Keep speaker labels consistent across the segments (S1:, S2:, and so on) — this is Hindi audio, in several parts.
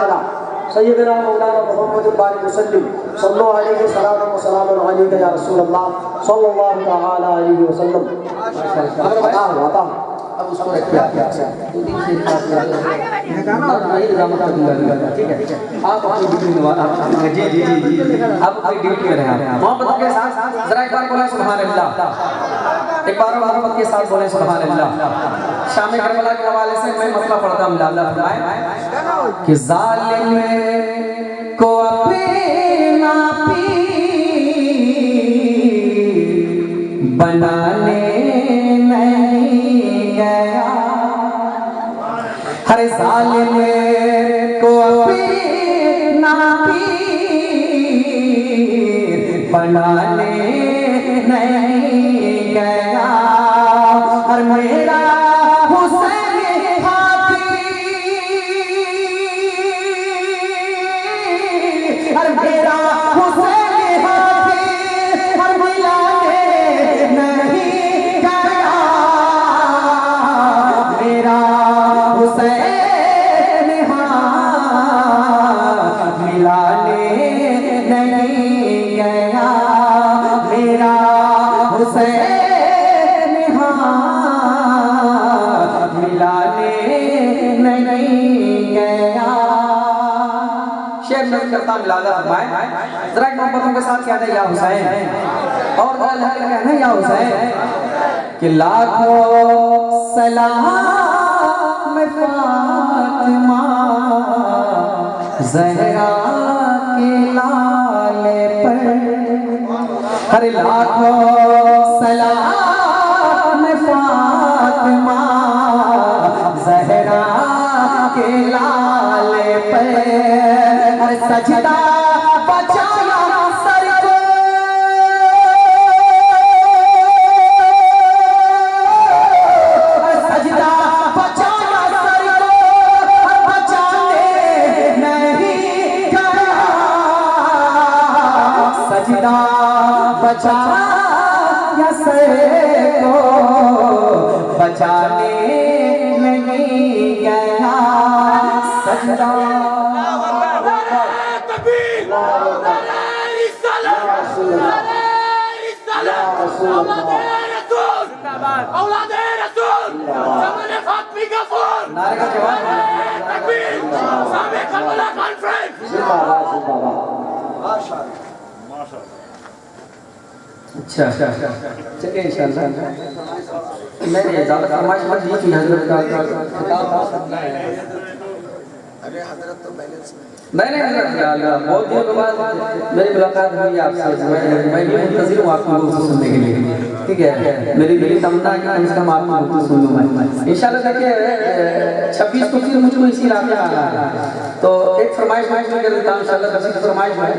S1: आला सय्यदना मौलाना मुहम्मद बारिक वसल्लम सल्लल्लाहु अलैहि सलाम व सलाम अलैका या रसूल अल्लाह सल्लल्लाहु तआला अलैहि वसल्लम। आता अब उसको रखिए आप 2 दिन से ठीक है आप अपनी ड्यूटी में जी जी जी जी आप अपनी ड्यूटी में रहें मोहब्बत के साथ जरा एक बार बोले सुभान अल्लाह, एक बार मोहब्बत के साथ बोले सुभान अल्लाह। शाम करबला के हवाले से मैं मसला पढ़ता हूं, अल्लाह फरमाए कि जालिम को अपना पीर बनाने हर जालिम को अपना पीर बनाने नहीं गया। हर मेरा हुसैन हाथी, हर मेरा हुसैन हाथी हर मिलाने नहीं गया। मेरा हुसैन हाथ मिलाने नहीं गया। मेरा हुसैन हाथ मिलाने नहीं गया। शेर नज़र करता मिलादा फरमाए जरा एक मोहब्बतों के साथ कहते या हुसैन और कहना या हुसैन कि लाखों सलाम फातिमा ज़हरा के लाले पर। हर लाखों सलाम फातिमा ज़हरा के लाले पर। हर सजदा बचाया सर को, हर सजदा बचाया सर को, हर बचाने नहीं गया। सजदा बचाया सर को बचाने नहीं गया। सजदा अच्छा चलिए इंशाअल्लाह नहीं ज़्यादा फरमाइश मत लीजिए हजरत का खिताब अरे हजरत तो बैलेंस नहीं बहुत दिनों के बाद मेरी मुलाकात हुई आपसे। मैं भी मुंतज़िर हूँ आपकी गुफ्तगू सुनने के लिए, ठीक है। मेरी तमन्ना है कि कम से कम आपकी गुफ्तगू सुन लूँ मैं इंशाअल्लाह। देखिए 26 को फिर मुझको इसी इलाके में आना है, तो एक फरमाइश मैं कर देता हूँ इंशाअल्लाह। किसी की फरमाइश है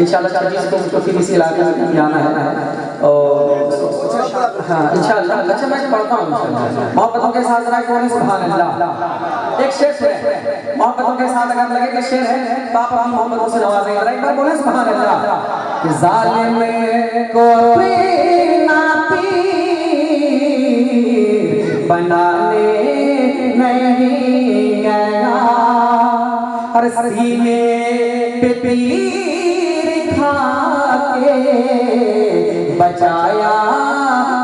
S1: इंशाअल्लाह 26 को मुझको फिर इसी इलाके में आना है और हाँ इंशाअल्लाह। अच्छा मैं पढ़ता हूँ मोहब्बतों के साथ जरा बोले सुभान अल्लाह। एक शेर है मोहब्बतों के साथ, अगर लगे कि शेर है तो आप अपनी मोहब्बतों से नवाजेंगे। एक बार बोले सुभान अल्लाह कि जालिम को अपना पीर बनाने नहीं गया। हर सीने पे तीर खा के बचाया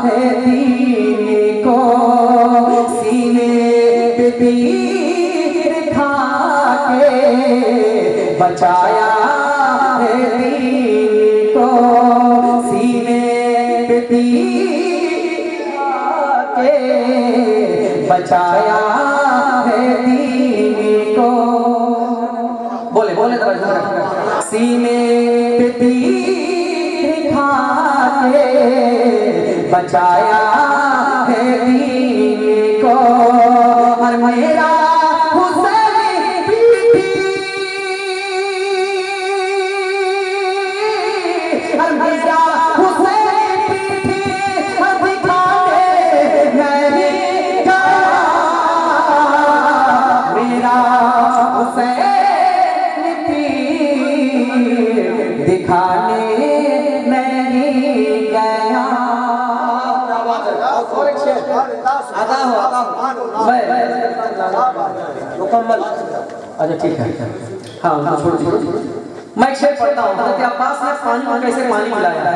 S1: है दीन को। सीने पे तीर खा के बचाया है दीन को। सीने पे तीर खा के बचाया है दीन को। बोले बोले सीने पे तीर खा के बचाया है दीन को। और मेरा हुसैन पीठी, और मेरा हुसैन पीठी दिखाने नहीं गया। मेरा हुसैन पीर दिखाने नहीं गया। आधा हो मुकम्मल। अच्छा ठीक है। हाँ उनको छोड़ दीजिए। मैं एक शेर पढ़ता हूँ, हज़रत अब्बास ने पानी को कैसे पानी पिलाया है।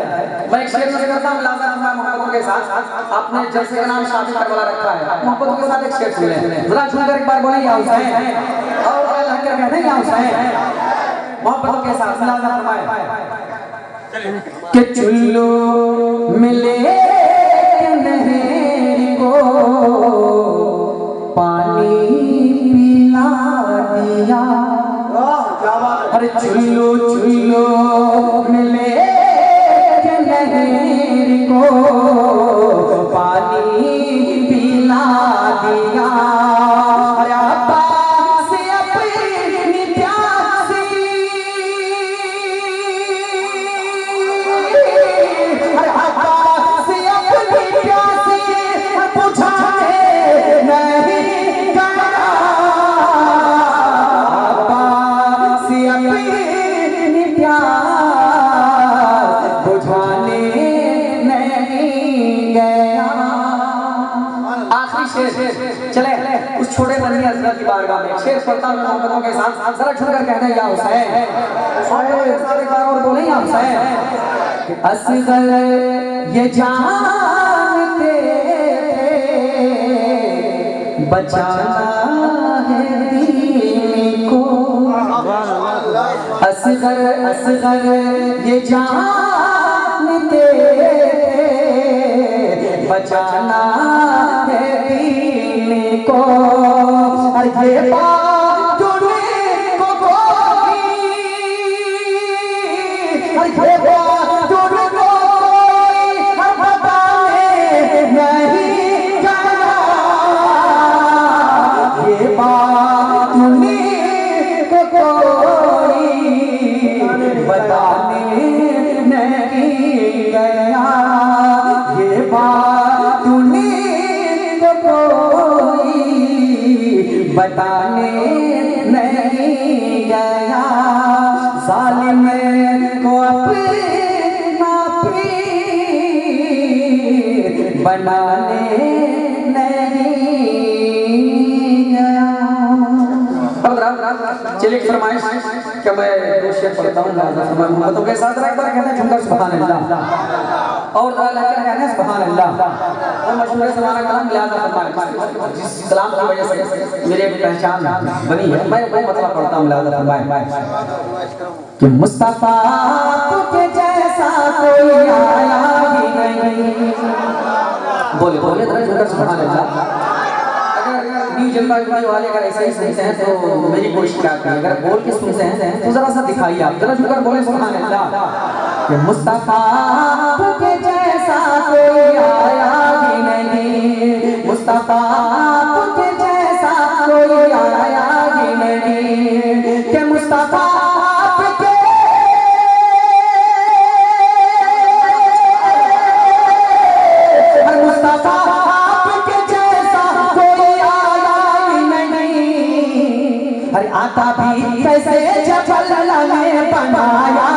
S1: मैं एक शेर में करता हूँ, लाज़ा फरमाए मोहब्बतों के साथ आपने जलसे का नाम शादी करवाला रखा है, मोहब्बतों के साथ एक शेर सुन लें, जरा झूमकर एक बार बोले या हुसैन, और अल्लाह के कहते हैं या हुसैन, मोहब्बतों के साथ लाज़ा फरमाए कि चुल्लू मिले नहर को पानी पिला दिया, अरे चुल्लू चुल्लू मिले नहर को पानी पिला दिया, अरे अब्बास से अपनी प्यासी, अरे अब्बास से अपनी प्यासी बुझाने नहीं गया, अब्बास से अपनी प्यास बुझाने नहीं गया। आखिरी शेर चले उस छोटे बंदी हज़रत की बारगाह में शेर पढ़ता हूं मोहब्बतों के साथ, जरा झुककर कहना या हुसैन, एक बार और बोले या हुसैन। असगर ये जानते बचाना है दीन को, असगर असगर ये जानते बचाना है दीन को, और ये बात तुमको होगी, और ये बात तुमको बताने नहीं गया, ये बात तुमको कोई बताने नहीं गया, ये बात तुमको कोई बताने नहीं गया, जालिम को अपना पीर बनाने नहीं गया। चलिए फरमाइश क्या मैं दो शेर पढ़ता हूँ मोहब्बतों के साथ, एक बार कहते हैं झुमकर सुभान अल्लाह, और अल्लाह के कहते हैं सुभान अल्लाह, और मशहूर ज़माना कलाम लाज़ा फरमाए जिस कलाम की वजह से मेरी पहचान बनी है, मैं वो मतलब पढ़ता हूँ लाज़ा फरमाए कि मुस्तफा तुझे जैसा कोई आया ही नहीं, बोले बोले जरा झुमकर सुभान अल्लाह। न्यू जलवा वाले अगर ऐसे ही सुनते हैं तो मेरी कोई शिकायत नहीं, अगर बोल के सुनते हैं तो जरा सा दिखाइए आप, जरा झुककर बोले सुभान अल्लाह कि मुस्तफा के जैसा कोई आया ही नहीं, मुस्तफा के जैसा कोई आया ही नहीं, कि मुस्तफा आता भी कैसे जबल में बनाया,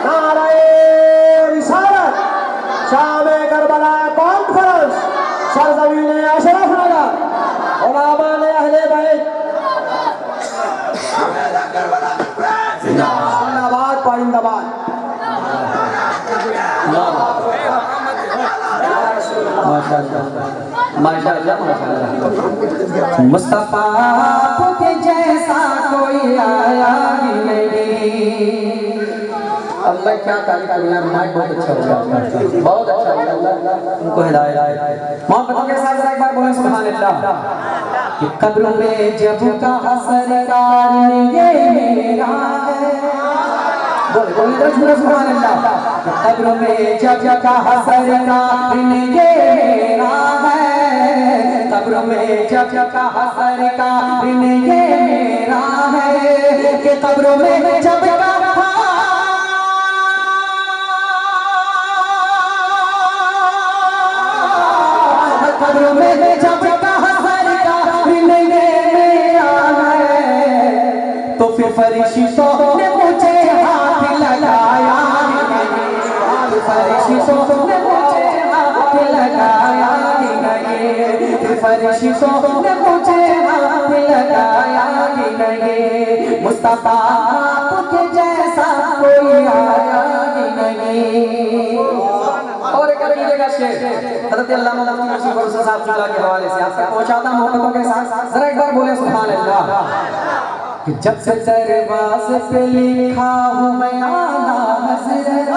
S2: नारे रिसालत शामे करबला कॉन्फ्रेंस सरजमीन अशरफ नगर उलमा ने अहले बैत जिंदाबाद पाइंदाबाद
S1: माशाअल्लाह मुस्तफा के जैसा कोई आया ही नहीं। अब मैं क्या तारीफ करूं यार, माइक बहुत अच्छा हो गया, बहुत अच्छा हो गया, उनको हिदायत। मोहब्बतों के साथ एक बार बोले सुभान अल्लाह कि कब्र में जब का सरकार ये मेरा है, बोले बोले सुभान अल्लाह, कब्र में जब का सरकार ये मेरा है, कब्र में जब का सरकार ये मेरा है, कि कब्र में जब का कब्र में जब का सरकार ये मेरा है, तो फिर फरिश्तों ने मुझे हाथ लगाया, फरिश्तों ने मुझे हाथ लगाया, फरिश्तों ने मुझे हाथ लगाया, मुस्तफा आपके जैसा कोई आया ही नहीं। और एक अकीदे का शेर हज़रत अल्लामा मुफ्ती मुंशी फरूज़ साहब जुला के हवाले से आपसे पहुंचाता मोहब्बतों के साथ, जरा एक बार बोले सुभान अल्लाह। कि जब से दरवाज़े पे लिखा हूँ मैं आला हज़रत,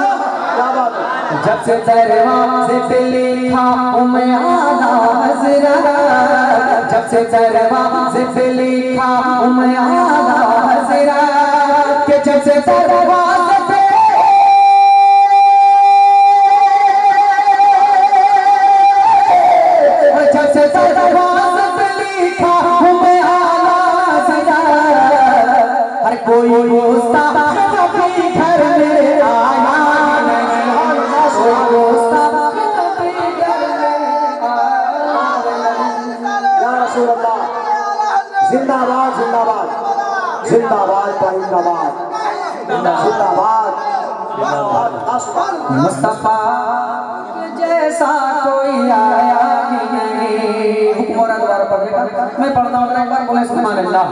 S1: जब से दरवाज़े पे लिखा हूँ मैं आला हज़रत, जब से दरवाज़े पे लिखा हूँ मैं आला हज़रत, कि जब से दरवाज़े पे कोई गुस्ताख नबी घर में आया नहीं, कोई गुस्ताख नबी घर में आया नहीं।
S2: या रसूल अल्लाह, जिंदाबाद जिंदाबाद जिंदाबाद जिंदाबाद जिंदाबाद।
S1: मुस्तफा जैसा कोई आया ही नहीं। हुक्म और द्वारा पढ़ने मैं पढ़ता हूँ, एक बार बोले सुभान अल्लाह।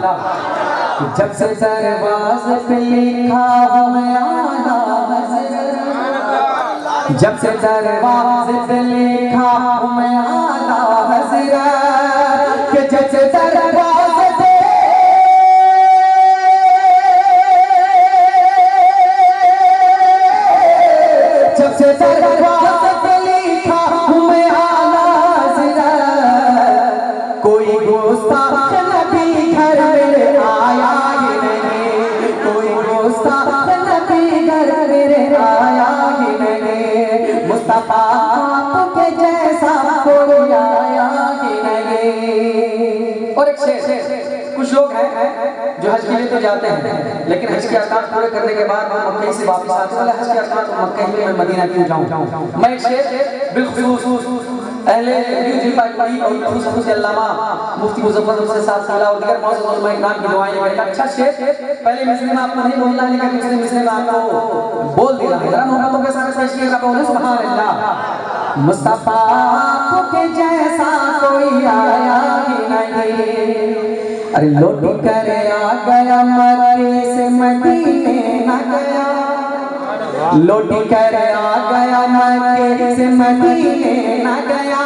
S1: जब से दरवाज़े पे लिखा हूँ मैं आला हज़रत, जब से दरवाज़े पे लिखा हूँ मैं आला हज़रत, कि जब से दरवाज़े पे जब से दरवाज़े पे लिखा हूँ मैं आला हज़रत, कोई गुस्ताख नबी घर में आया ही नहीं, कोई गुस्ताख नबी घर में आया ही नहीं। मुस्तफा आपके जैसा कोई आया ही नहीं। और एक शेर, कुछ लोग हैं जो हज के लिए तो जाते हैं, लेकिन हज के अरकान पूरे करने के बाद मक्के से वापस आते हैं, हज के अरकान तो मक्के में, मैं मदीना क्यों जाऊं। मैं एक शेर बिलखुसूस अहले जिलपाई और खुसूस अल्लामा मुफ्ती मुजफ्फर से साथ साला और दीगर मौजूद उलमा इकराम की दुआएं हैं। अच्छा शेर, पहले मिसरे में आपको नहीं बोलना, लेकिन दूसरे मिसरे में आपको बोल देना है। जरा मोहब्बतों के साथ पेश कीजिएगा, बोले सुभान अल्लाह। मुस्तफा आपके जैसा कोई आया ही नहीं। अरे लोटी करे आ गया मक्के से मदीने न गया, लोटी करे आ गया मक्के से मदीने न गया,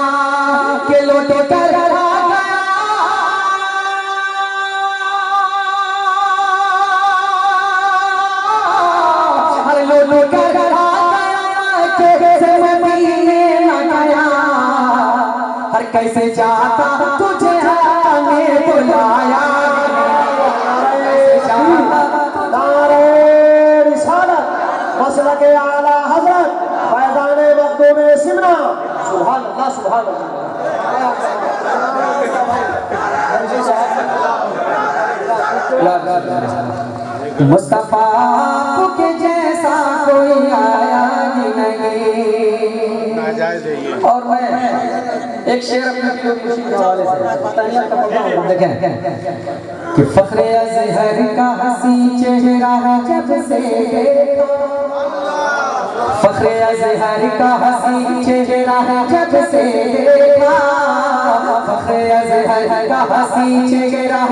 S1: के लोटी कर आ गया, अरे लोटी कर आ गया मक्के से मदीने न गया, हर कैसे जाता तुझे आने बुलाया,
S2: मसला के आला हज़रत फैज़ाने मखदूम सिमना। सुभान अल्लाह सुभान
S1: अल्लाह। मुस्तफा के जैसा कोई आया ही नहीं। और मैं एक शेर अपने खुशी के हवाले से तानिया का पढ़ता हूँ, देखें कि फख्रे अज़हर का हसी चेहरा जब से देखा, फख्रे अज़हर का हसी चेहरा जब से देखा, फख्रे अज़हर का हसी चेहरा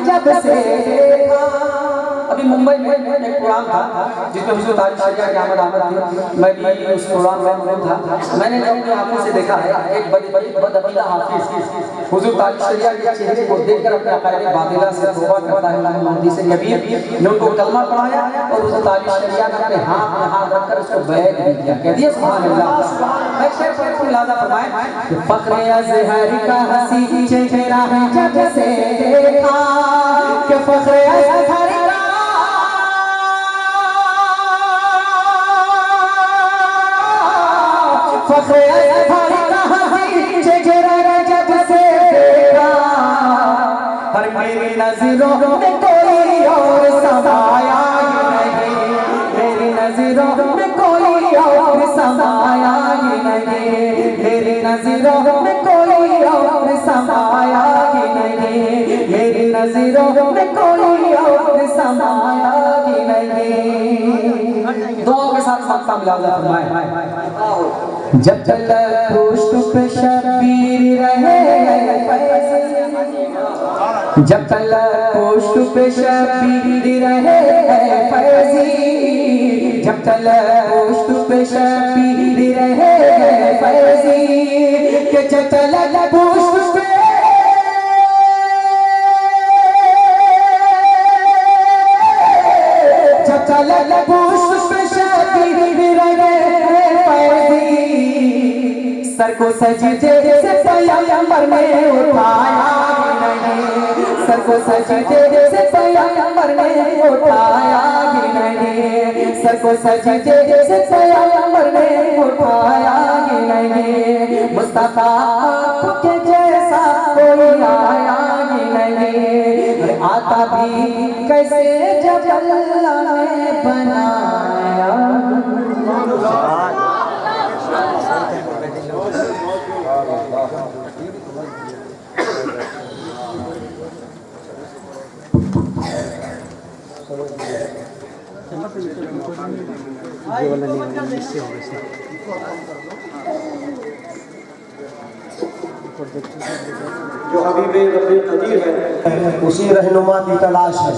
S1: जब से देखा। अभी मुंबई में एक प्रोग्राम था जिसमें हुजूर ताज शरिया की आमद थी, मैं भी उस प्रोग्राम में मौजूद था। मैंने अपनी आंखों से देखा है एक बदअकीदा हाफिज हुजूर ताज शरिया के चेहरे को देखकर अपने अक़ाइद बातिला से तौबा करता है, हदीस कबीर ने उनको कलमा पढ़ाया और हुजूर ताज शरिया ने अपने हाथ में हाथ रखकर उसको बैत भी किया। कह दिया सुभान अल्लाह। मैं शेर पढ़ के इलाजा फरमाए कि फख्रे अज़हर का हसी चेहरा जब से देखा, कि फख्रे अज़हर फख्रे अज़हर का हसी चेहरा जब से देखा, हर मेरी नज़रों में कोई और समाया ही नहीं, मेरी नज़रों में कोई और समाया ही नहीं, मेरी नज़रों में कोई और समाया ही नहीं, मेरी नज़रों में कोई और समाया ही नहीं। दुआओं के साथ साथ मिलाजा फरमाए। जब तक पुष्प पे शबीर रहे जब तलक पुष्ट पे शबीर रहे फैजी, जब तलक पुष्ट पे शबीर रहे फैजी, कि जब तलक पुष्ट पे जब तलक पुष्ट पे शबीर रहे फैजी, सर को सजदे से पैगंबर ने उठाया नहीं, सर को सजदे से पैगंबर ने उठाया ही नहीं, सर को सजदे से पैगंबर ने उठाया ही नहीं। मुस्तफा के जैसा कोई आया ही नहीं, आता भी कैसे जब अल्लाह ने बनाया।
S2: जो हबीबे रब्बे कदीर है उसी रहनुमा की तलाश है,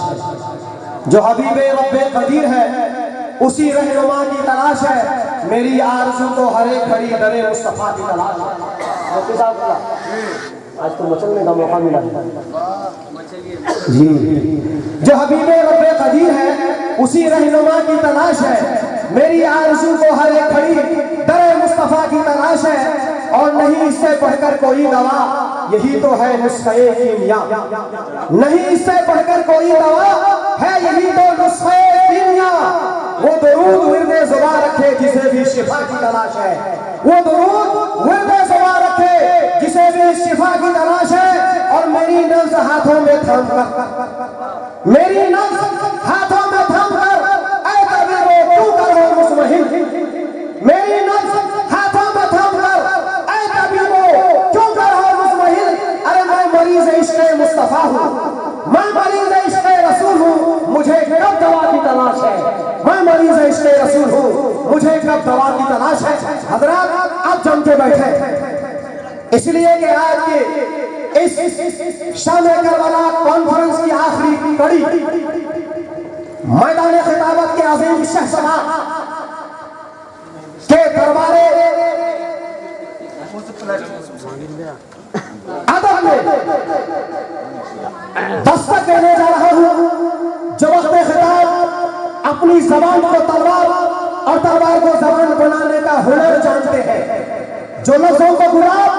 S2: जो हबीबे रब्बे कदीर है उसी रहनुमा की तलाश है। मेरी आरज़ू तो हर एक घड़ी दरे मुस्तफा की तलाश है। आज तो मचलने का मौका मिला जी। जो हबीबे रब्बे कदीर है उसी रहनुमा की तलाश है। मेरी आरज़ू को हर एक घड़ी दरे मुस्तफा की तलाश है, और नहीं इससे बढ़कर कोई दवा, यही तो है नुस्खे कीमिया। नहीं इससे बढ़कर कोई दवा है, यही तो नुस्खे कीमिया। वो दरूद विर्दे ज़ुबा रखे जिसे भी शिफा की तलाश है, वो दरूद विर्दे ज़ुबा रखे जिसे भी शिफा की तलाश है। और मेरी नब्ज़ हाथों में थाम कर, मेरी नब्ज़ हाथों में थाम कर, ऐ तबीबो क्यों करो मुस्महिल, मेरी नब्ज़ हाथों में थाम कर, ऐ तबीबो क्यों करो मुस्महिल। अरे मैं मरीज़ इश्क़ मुस्तफ़ा हूँ, मैं मरीज़ इश्क़ रसूल हूँ, मुझे कब दवा की तलाश है। मैं मरीज़ इश्क़ रसूल हूँ, मुझे कब दवा की तलाश है। हज़रात आप जम के बैठे, इसलिए कि आज के इस शाम करबला कॉन्फ्रेंस की आखिरी कड़ी मैदान खिताबत के अज़ीम शहसवार के दरबारे अदब में दस्तक देने जा रहा हूँ। जो वक्त खिताब अपनी जबान को तलवार और तलवार को जबान बनाने का हुनर जानते हैं, जो लफ्ज़ों को गुलाब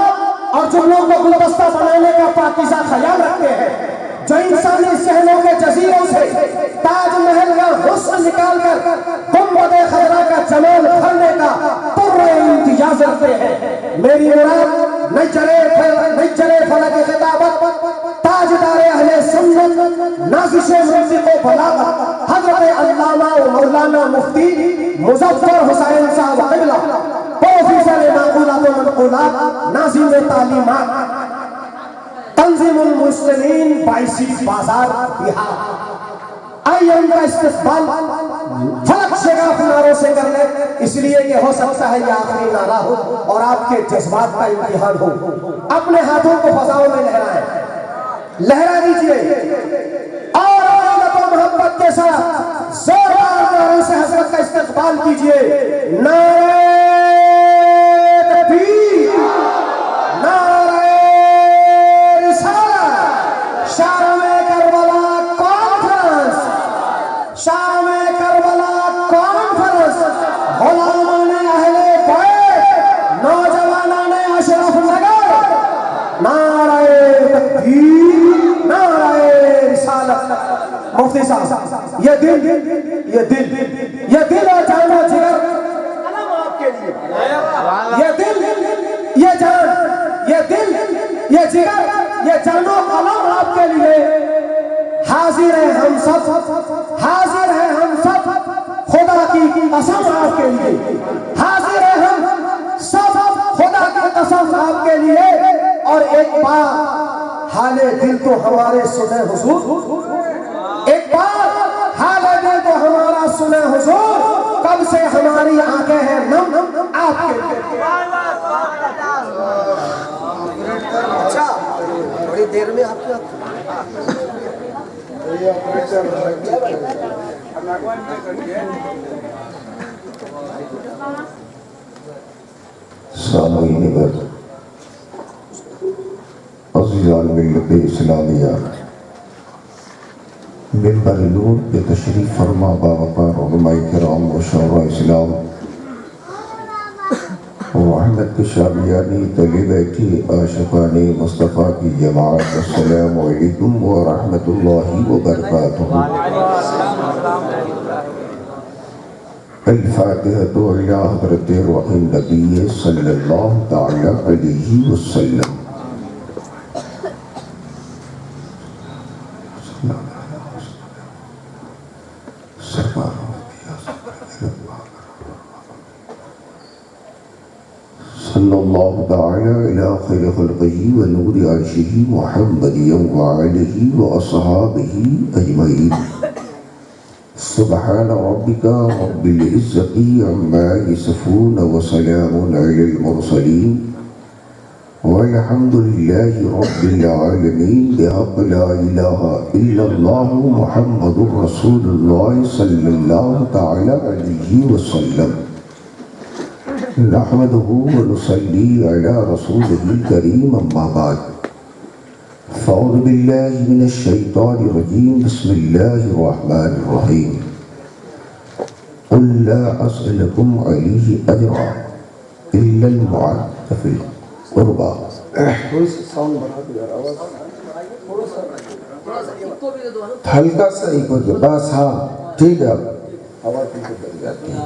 S2: और जुमलों को गुलदस्ता बनाने का पाकीज़ा ख्याल रखते हैं, जो इंसानी सहनों के जजीरों से ताजमहल का हुस्न निकाल कर गुंबद-ए खज़रा का जमाल भरने का पुर्रे इम्तियाज रखते हैं। मेरी मुराद नहीं चले फलक खिताबत ताजदारे अहले सुन्नत नाज़िशे मुर्शिद बलागत हज़रत अल्लामा व मौलाना मुफ्ती मुज़फ़्फ़र हुसैन साहब क़िबला प्रोफेसर माक़ूलात व मनक़ूलात नाज़िम तालीमात तंज़ीमुल मुस्लिमीन 22 बाजार बिहार। आइए उनका इस्तक़बाल फलक शगाफ नारों से कर ले, इसलिए कि हो सकता है ये आखिरी नारा हो और आपके जज्बात का इम्तिहान हो। अपने हाथों को फज़ाओं में लहराएं, लहरा दीजिए और मोहब्बत के साथ जोरदार नारों से हज़रत का इस्तक़बाल कीजिए। नारे तकबीर, नारे रिसालत, शामे करबला कॉन्फ्रेंस, शामे करबला कॉन्फ्रेंस, गुलामाने अहले बैत, नौजवानाने अशरफ नगर, नारे तकबीर, नारे रिसालत। मुफ्ती साहब, ये दिल और जान और जिगर आपके लिए, ये दिल, ये जान, ये दिल, ये जिगर, ये जानो कलम आपके लिए। हाजिर है हम सब, हाजिर है हम सब, खुदा की कसम आपके लिए। हाजिर है हम सब, खुदा की कसम आपके लिए। और एक बार हाले दिल तो हमारे सुने हुजूर, एक बार हाले दिल तो हमारा सुने हुजूर, कब से हमारी आंखें हैं नम आपके लिए। अच्छा, थोड़ी देर में आपके
S3: सामईन बर अज़ीज़ान मिल्लत इस्लामिया मिंबर नूर पे तशरीफ़ फरमा बावक़ार उलमाए किराम व शौरा इस्लाम रहमत की शाबियानी तले बैठी आशिक़ाने मुस्तफ़ा की जमाअत। अस्सलामु अलैकुम व रहमतुल्लाहि व बरकातुहू। अल-फ़ातिहतु इला हज़रति रूहिन नबी सल्लल्लाहु तआला अलैहि वसल्लम। सल्लल्लाहु तआला अला खैरि खल्क़िही व नूरि अर्शिही मुहम्मदिय्यन व आलिही व अस्हाबिही अजमईन। सुब्हान रब्बिका रब्बिल इज़्ज़ति अम्मा यसिफ़ून व सलामुन अलल मुरसलीन वल्हम्दुलिल्लाहि रब्बिल आलमीन। बिहक़्क़ि ला इलाहा इल्लल्लाहु मुहम्मदुर रसूलुल्लाह सल्लल्लाहु तआला अलैहि वसल्लम। नहमदुहु व नुसल्ली अला रसूलिहिल करीम अम्मा बाद। फ़अऊज़ु बिल्लाहि मिनश शैतानिर रजीम। बिस्मिल्लाहिर रहमानिर रहीम। क़ुल ला अस्अलुकुम अलैहि अजरा इल्लल मवद्दत फ़िल क़ुरबा। हल्का सा ही कुछ बस। हाँ ठीक है। आवाज़ ठीक कर जाती है।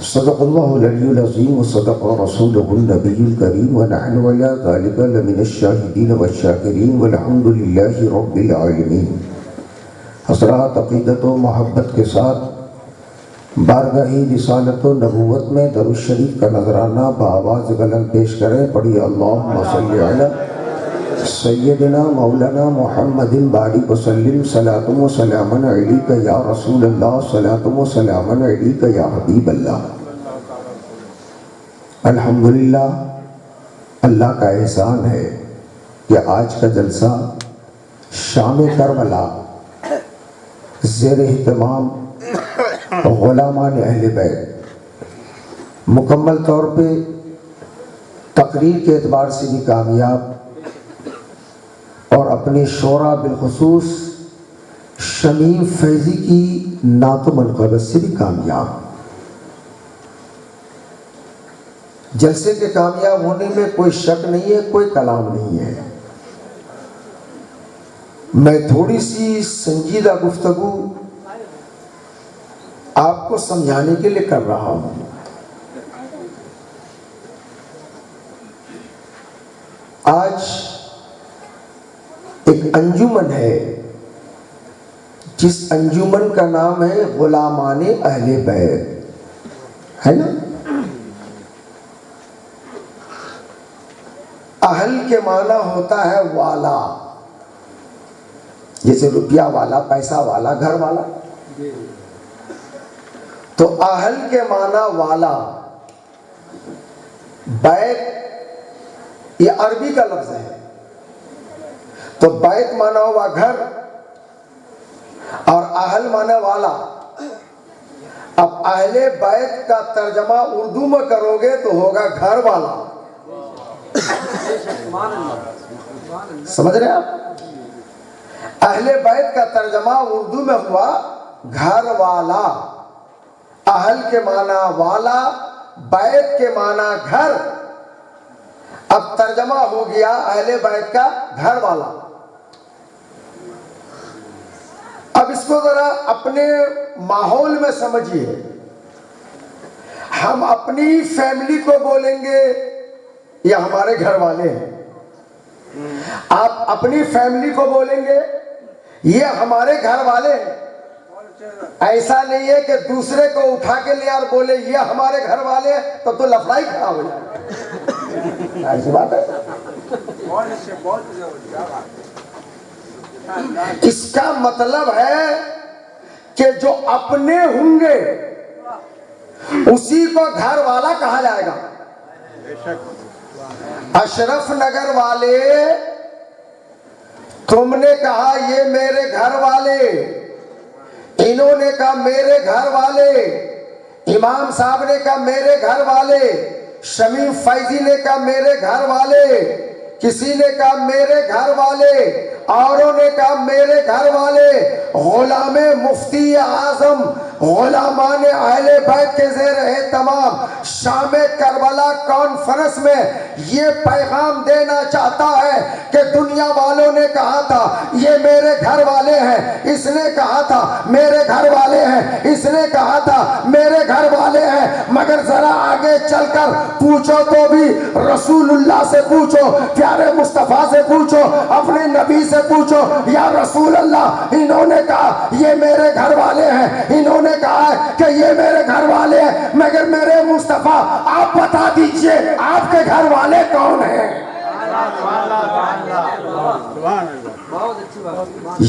S3: सदक़ल्लाहुल अलियुल अज़ीम व सदक़ रसूलुहुन नबियुल करीम व नहनु अला ज़ालिका लमिनश शाहिदीन वश्शाकिरीन वल्हम्दुलिल्लाहि रब्बिल आलमीन। हज़रात अक़ीदत व मोहब्बत के साथ बारगाही रिसालत व नबूवत में दरूद शरीफ का नजराना बाआवाज़ गलन पेश करें। पढ़िए अल्लाहुम्मा सल्लि अला सय्यदिना मौलाना मुहम्मदिन बारिक वसल्लिम सलातुम व सलामन अलैका या रसूल अल्लाह सलातुम व सलामन अलैका या हबीब अल्लाह। अल्हम्दुलिल्लाह, अल्लाह का एहसान है कि आज का जलसा शाम करबला ज़ेर एहतमाम ग़ुलामान अहले बैत मुकम्मल तौर पे तकरीर के एतबार से भी कामयाब और अपने शोरा बिलखुसूस शमीम फैज़ी की नातो मनक़बत से भी कामयाब। जलसे के कामयाब होने में कोई शक नहीं है, कोई कलाम नहीं है। मैं थोड़ी सी संजीदा गुफ्तगू आपको समझाने के लिए कर रहा हूं। आज एक अंजुमन है जिस अंजुमन का नाम है ग़ुलामाने अहले बैत, है ना। अहल के माना होता है वाला, जैसे रुपया वाला, पैसा वाला, घर वाला। तो अहल के माना वाला। बैत ये अरबी का लफ्ज है। तो बैत माना हुआ घर और अहल माना वाला। अब अहले बैत का तर्जमा उर्दू में करोगे तो होगा घर वाला। समझ रहे आप? अहले बैत का तर्जमा उर्दू में हुआ घर वाला। अहल के माना वाला, बैत के माना घर। अब तर्जमा हो गया अहले बैत का घर वाला। अब इसको जरा अपने माहौल में समझिए। हम अपनी फैमिली को बोलेंगे ये हमारे घर वाले हैं। आप अपनी फैमिली को बोलेंगे ये हमारे घर वाले हैं। ऐसा नहीं है कि दूसरे को उठा के ले और बोले ये हमारे घर वाले हैं, तो लफड़ाई खराब हो जाए। ऐसी बात है। इसका मतलब है कि जो अपने होंगे उसी को घर वाला कहा जाएगा। अशरफ नगर वाले तुमने कहा ये मेरे घर वाले, इन्होंने कहा मेरे घर वाले, इमाम साहब ने कहा मेरे घर वाले, शमीम फैजी ने कहा मेरे घर वाले, किसी ने कहा मेरे घर वाले, औरों ने कहा मेरे घर वाले। गुलामे मुफ्ती आजम गुलामान अहले बैत के ज़ेर तमाम शाम करबला कॉन्फ्रेंस में ये पैगाम देना चाहता है कि दुनिया वालों ने कहा था ये मेरे घर वाले हैं, इसने कहा था मेरे घर वाले हैं, इसने कहा था मेरे घर वाले हैं, मगर जरा आगे चलकर पूछो तो भी रसूलुल्लाह से पूछो, प्यारे मुस्तफा से पूछो, अपने नबी से पूछो, या रसूल अल्लाह इन्होंने कहा ये मेरे घर वाले हैं, इन्होंने कहा है कि ये मेरे घर वाले हैं, मगर मेरे मुस्तफा आप बता दीजिए आपके घर वाले कौन हैं?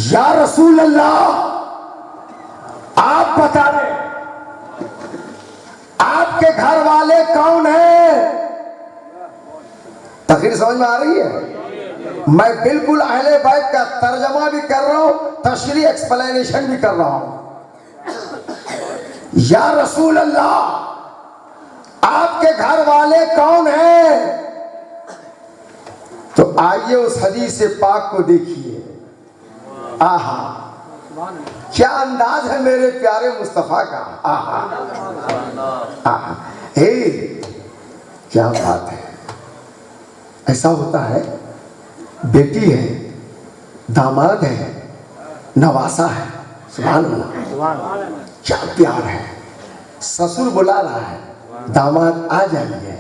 S3: या रसूल अल्लाह आप बता दें आपके घर वाले कौन हैं? तकरीर समझ में आ रही है? मैं बिल्कुल अहले बैत का तर्जमा भी कर रहा हूं, तशरीह एक्सप्लेनेशन भी कर रहा हूं। या रसूल अल्लाह आपके घर वाले कौन हैं? तो आइए उस हदीस पाक को देखिए। आहा क्या अंदाज है मेरे प्यारे मुस्तफा का। आहा आहा हे क्या बात है। ऐसा होता है, बेटी है, दामाद है, नवासा है, सुभान अल्लाह, क्या प्यार है। ससुर बुला रहा है, दामाद आ जाइए,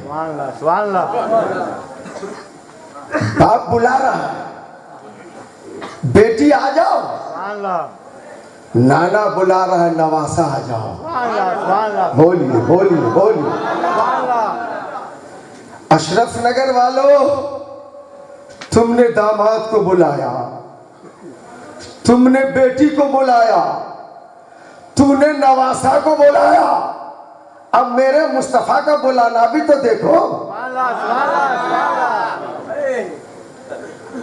S3: बाप बुला रहा है, बेटी आ जाओ, नाना बुला रहा है, नवासा आ जाओ। बोलिए बोलिए बोलिए। अशरफ नगर वालों, तुमने दामाद को बुलाया, तुमने बेटी को बुलाया, तूने नवासा को बुलाया, अब मेरे मुस्तफा का बुलाना भी तो देखो।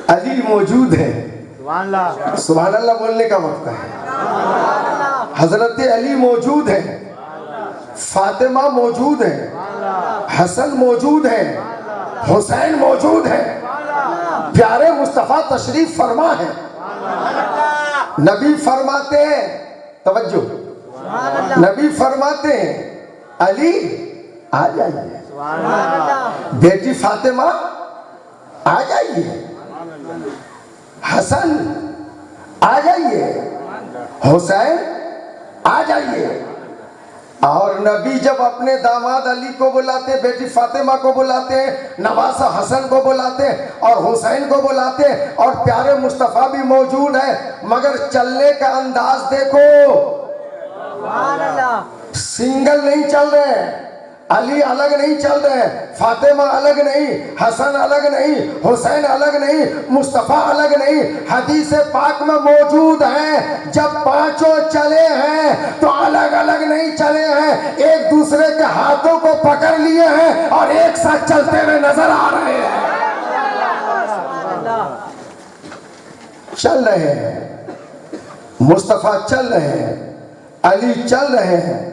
S3: अली मौजूद है, सुभान अल्लाह बोलने का वक्त है। हजरत अली मौजूद है, फातिमा मौजूद है, हसन मौजूद है, हुसैन मौजूद है, प्यारे मुस्तफा तशरीफ फरमा है। नबी फरमाते हैं, तवज्जो, नबी फरमाते हैं अली आ जाइए, बेटी फातिमा आ जाइए, हसन आ जाइए, हुसैन आ जाइए। और नबी जब अपने दामाद अली को बुलाते, बेटी फातिमा को बुलाते, नवासा हसन को बुलाते और हुसैन को बुलाते, और प्यारे मुस्तफा भी मौजूद है, मगर चलने का अंदाज देखो, सिंगल नहीं चल रहे, अली अलग नहीं चल रहे, फातिमा अलग नहीं, हसन अलग नहीं, हुसैन अलग नहीं, मुस्तफा अलग नहीं, हदीस पाक में मौजूद हैं। जब पांचों चले हैं तो अलग अलग नहीं चले हैं, एक दूसरे के हाथों को पकड़ लिए हैं और एक साथ चलते हुए नजर आ रहे हैं। चल रहे हैं, मुस्तफा चल रहे हैं, अली चल रहे हैं,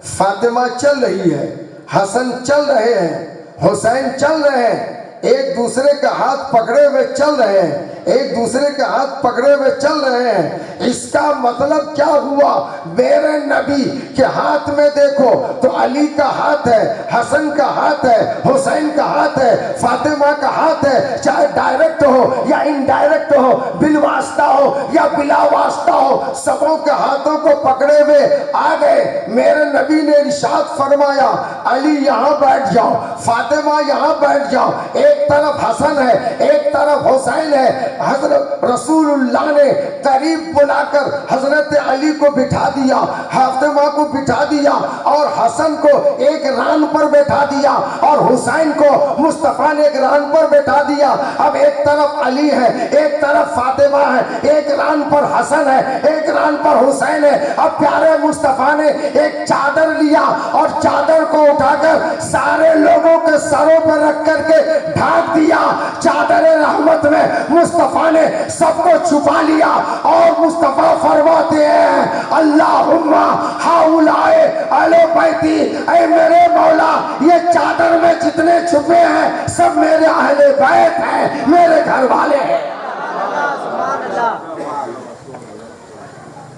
S3: फातिमा चल रही है, हसन चल रहे हैं, हुसैन चल रहे हैं, एक दूसरे का हाथ पकड़े हुए चल रहे हैं, एक दूसरे के हाथ पकड़े हुए चल रहे हैं। इसका मतलब क्या हुआ? मेरे नबी के हाथ में देखो तो अली का हाथ है, हसन का हाथ है, हुसैन का हाथ है, फातिमा का हाथ है, चाहे डायरेक्ट हो या इनडायरेक्ट हो, बिलवास्ता हो या बिला वास्ता हो, सबों के हाथों को पकड़े हुए आ गए। मेरे नबी ने इरशाद फरमाया, अली यहाँ बैठ जाओ, फातिमा यहाँ बैठ जाओ, एक तरफ हसन है, एक तरफ हुसैन है। हजरत रसूलुल्लाह ने करीब बुलाकर हजरत अली को बिठा दिया, फातिमा को बिठा दिया और हसन को एक रान पर बैठा दिया और हुसैन को मुस्तफा ने एक रान पर बैठा दिया। अब एक तरफ अली है, एक तरफ फातिमा है, एक रान पर हसन है, एक रान पर हुसैन है। अब प्यारे मुस्तफा ने एक चादर लिया और चादर को उठाकर सारे लोगों के सरों पर रख करके ढाक दिया। चादर रहमत में मुस्तफा
S2: मुस्तफा ने सबको छुपा लिया और मुस्तफा फरमाते हैं अल्लाहुम्मा हाउलाए अहले बैती, ऐ मेरे मौला ये चादर में जितने छुपे हैं सब मेरे अहले बैत हैं, मेरे घर वाले हैं।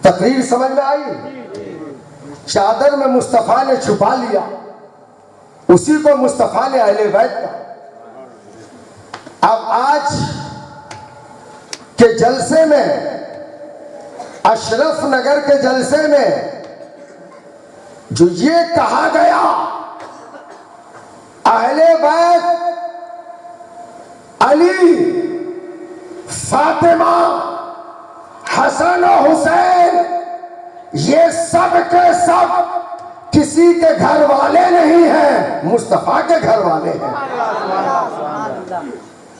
S2: तकरीर समझ में आई? चादर में मुस्तफा ने छुपा लिया, उसी को मुस्तफा ने अहले बैत का। अब आज के जलसे में, अशरफ नगर के जलसे में जो ये कहा गया अहले बैत अली, फातिमा, हसन और हुसैन, ये सब के सब किसी के घर वाले नहीं हैं, मुस्तफा के घर वाले हैं।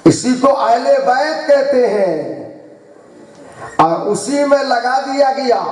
S2: इसी को अहले बैत कहते हैं। और उसी में लगा दिया गया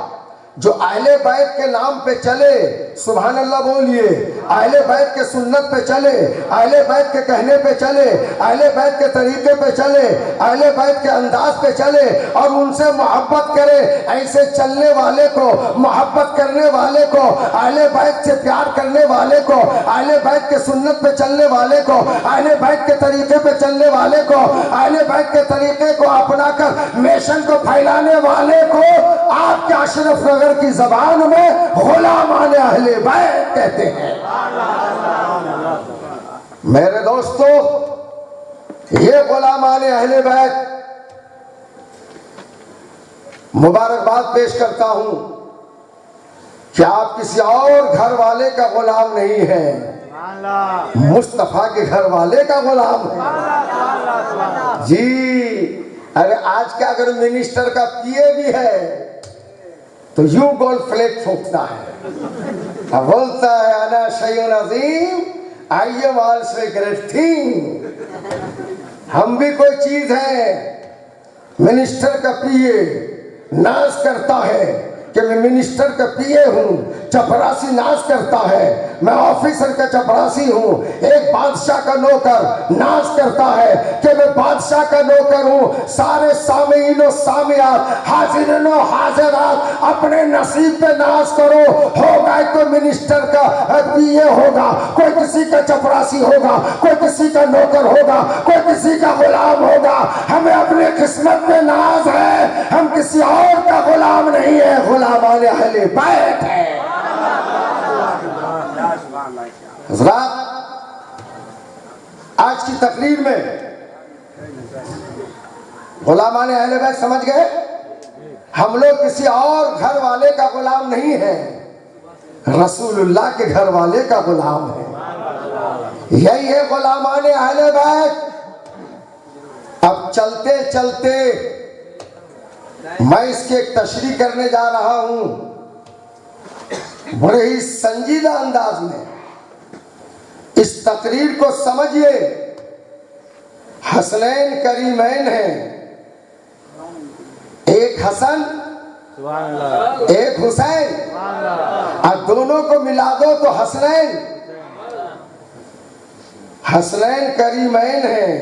S2: जो अहले बैत के नाम पे चले, सुभान अल्लाह बोलिए, अहले बैत के सुन्नत पे चले, अहले बैत के कहने पे चले, अहले बैत के तरीके पे चले, अहले बैत के अंदाज पे चले और उनसे मोहब्बत करे। ऐसे चलने वाले को, मोहब्बत करने वाले को, अहले बैत से प्यार करने वाले को, अहले बैत के सुन्नत पे चलने वाले को, अहले बैत के तरीके पे चलने वाले को, अहले बैत के तरीके को अपनाकर मिशन को फैलाने वाले को आपके अशरफ नगर की जबान में गुलामान अहले बैत कहते हैं। मेरे दोस्तों, ये गुलामान अहले बैत मुबारकबाद पेश करता हूं कि आप किसी और घर वाले का गुलाम नहीं है, मुस्तफा के घर वाले का गुलाम है जी। अरे आज का अगर मिनिस्टर का पीए भी है तो यूं गोल्ड फ्लैग फूकता है, बोलता है अना शैउन अज़ीम, I am also a great thing. हम भी कोई चीज है। मिनिस्टर का पीए नाज करता है कि मैं मिनिस्टर का पीए हूँ, चपरासी नाज करता है मैं ऑफिसर का चपरासी हूँ। एक बादशाह का नौकर नाज करता है कि मैं बादशाह का नौकर हूँ। सारे सामीन सामियात, हाजिरीन हाजिरात अपने नसीब पे नाज करो। होगा कोई मिनिस्टर का पीए होगा, कोई किसी का चपरासी होगा, कोई किसी का नौकर होगा, कोई किसी का गुलाम होगा। हमें अपने किस्मत में नाज है, हम किसी और का गुलाम नहीं है, गुलामान अहले बैत है। हज़रात, आज की तकरीर में गुलामान अहले बैत समझ गए, हम लोग किसी और घर वाले का गुलाम नहीं है, रसूलुल्लाह के घर वाले का गुलाम है। यही है गुलामान अहले बैत। अब चलते चलते मैं इसके एक तशरीह करने जा रहा हूं, बड़े ही संजीदा अंदाज में। इस तकरीर को समझिए। हसनैन करीमैन हैं, एक हसन एक हुसैन, और दोनों को मिला दो तो हसनैन। हसनैन करीमैन हैं,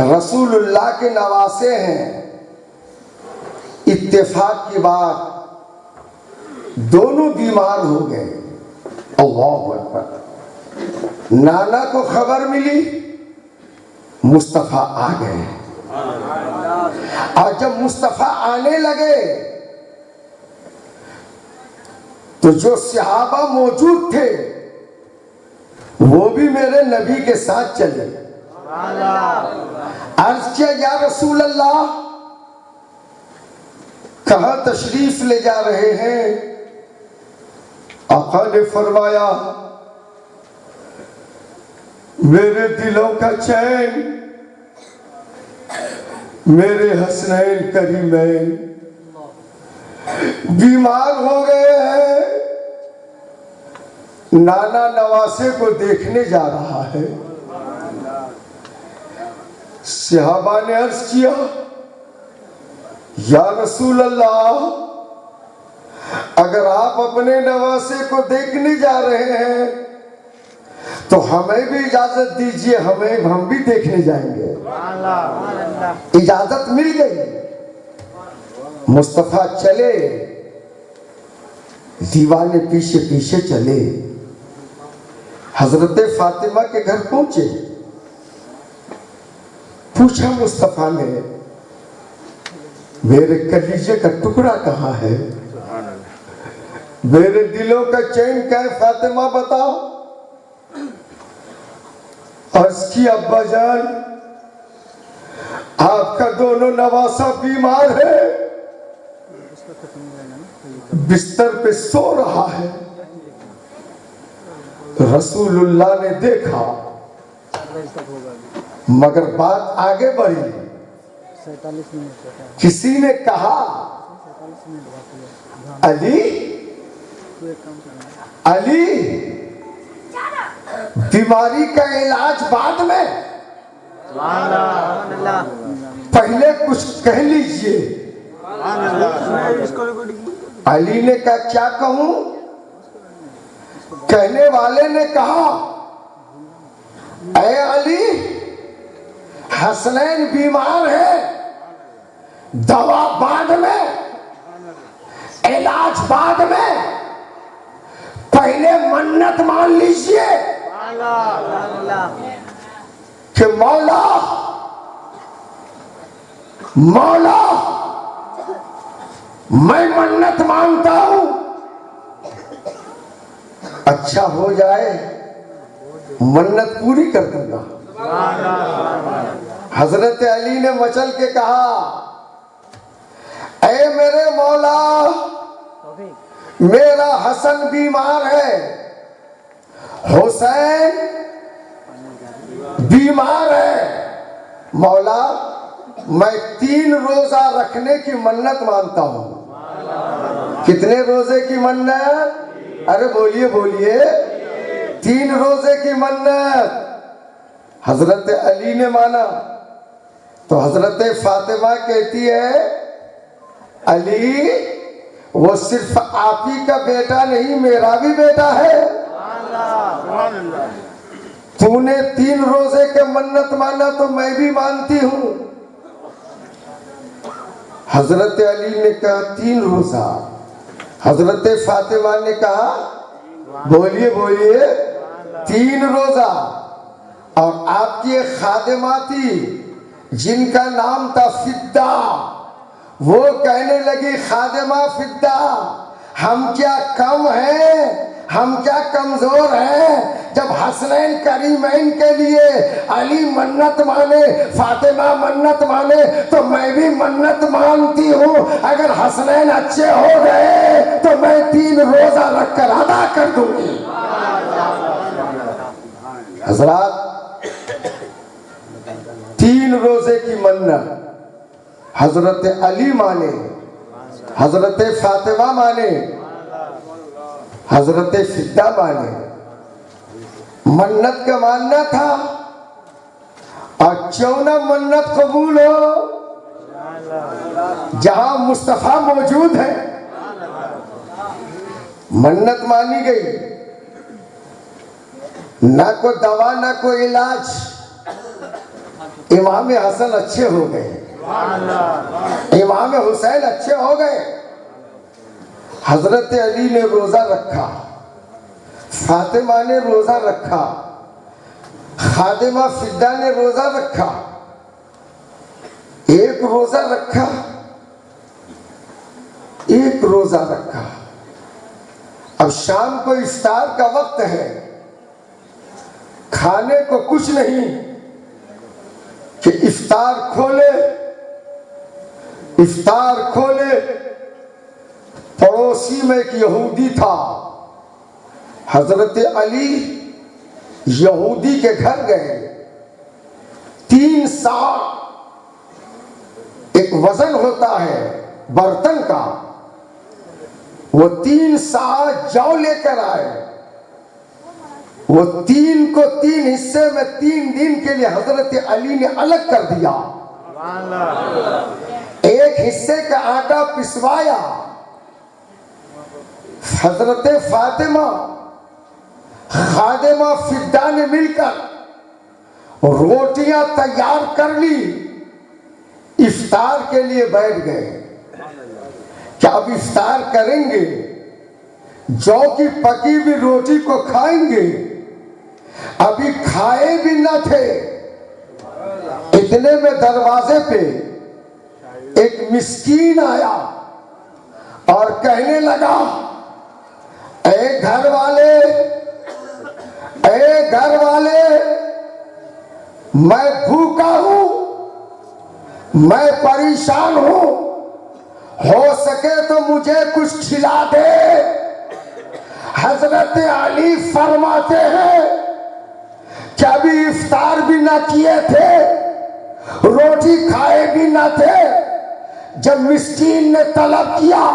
S2: रसूलुल्लाह के नवासे हैं। इत्तेफाक की बात, दोनों बीमार हो गए। अल्लाहु अकबर। नाना को खबर मिली, मुस्तफा आ गए। और जब मुस्तफा आने लगे तो जो सहाबा मौजूद थे वो भी मेरे नबी के साथ चले। अर्ज किया, या रसूल अल्लाह, कहां तशरीफ ले जा रहे हैं? आका ने फरमाया, मेरे दिलों का चैन मेरे हसनैन करीमैन बीमार हो गए हैं, नाना नवासे को देखने जा रहा है। सहाबा ने अर्ज किया, या रसूल अल्लाह, अगर आप अपने नवासे को देखने जा रहे हैं तो हमें भी इजाजत दीजिए, हम भी देखने जाएंगे। इजाजत मिल गई, मुस्तफा चले, दीवाने पीछे पीछे चले, हजरत फातिमा के घर पहुंचे। पूछा मुस्तफा ने, मेरे कलीजे का टुकड़ा कहाँ है, मेरे दिलों का चैन क्या है, फातिमा बताओ। अर्ज की, अब्बा जान आपका दोनों नवासा बीमार है, बिस्तर पे सो रहा है। रसूलुल्लाह ने देखा, मगर बात आगे बढ़ी। किसी ने कहा, अली अली बीमारी का इलाज बाद में, पहले कुछ कह लीजिए। अली ने कहा, क्या कहूं? कहने वाले ने कहा, ऐ अली, हसनैन बीमार है, दवा बाद में, इलाज बाद में, पहले मन्नत मान लीजिए कि मौला मौला मैं मन्नत मांगता हूं, अच्छा हो जाए, मन्नत पूरी कर दूंगा। हजरत अली ने मचल के कहा, ऐ मेरे मौला, मेरा हसन बीमार है, हुसैन बीमार है, मौला मैं 3 रोजा रखने की मन्नत मानता हूं। कितने रोजे की मन्नत? अरे बोलिए बोलिए, 3 रोजे की मन्नत। हजरत अली ने माना तो हजरत फातिमा कहती है, अली वो सिर्फ आप ही का बेटा नहीं, मेरा भी बेटा है। तूने 3 रोजे के मन्नत माना तो मैं भी मानती हूं। हजरत अली ने कहा 3 रोजा। हजरत फातिमा ने कहा, बोलिए बोलिए, 3 रोजा। और आपकी एक खादिमा थी जिनका नाम था फिद्दा, वो कहने लगी, खादिमा फिद्दा, हम क्या कम हैं, हम क्या कमजोर हैं, जब हसनैन करीमैन के लिए अली मन्नत माने, फातिमा मन्नत माने, तो मैं भी मन्नत मानती हूँ। अगर हसनैन अच्छे हो गए तो मैं 3 रोजा रखकर अदा कर दूंगी। हजरात, 3 रोजे की मन्नत हजरत अली माने, हजरत फातिमा माने, हजरत फिद्दा माने। मन्नत का मानना था और 14 मन्नत कबूल हो जहां मुस्तफा मौजूद है। मन्नत मानी गई, ना कोई दवा ना कोई इलाज, इमाम हसन अच्छे हो गए, इमाम हुसैन अच्छे हो गए। हजरत अली ने रोजा रखा, फातिमा ने रोजा रखा, खादिमा फिद्दा ने रोजा रखा, एक रोजा रखा, एक रोजा रखा। अब शाम को इफ्तार का वक्त है, खाने को कुछ नहीं कि इफ्तार खोले, इफ्तार खोले। पड़ोसी में एक यहूदी था, हजरत अली यहूदी के घर गए। 3 साल एक वजन होता है बर्तन का, वो 3 साल जौ लेकर आए। वो 3 को 3 हिस्से में 3 दिन के लिए हजरत अली ने अलग कर दिया। एक हिस्से का आटा पिसवाया, हजरत फातिमा खादिमा फिद्दा ने मिलकर रोटियां तैयार कर ली।
S3: इफ्तार के लिए बैठ गए कि अब इफ्तार करेंगे, जौ की पकी हुई रोटी को खाएंगे। अभी खाए भी न थे, इतने में दरवाजे पे एक मिस्कीन आया और कहने लगा, ए घर वाले, ए घर वाले, मैं भूखा हूं, मैं परेशान हूं, हो सके तो मुझे कुछ खिला दे। हजरत अली फरमाते हैं कि अभी इफ्तार भी ना किए थे, रोटी खाए भी ना थे, जब मिस्कीन ने तलब किया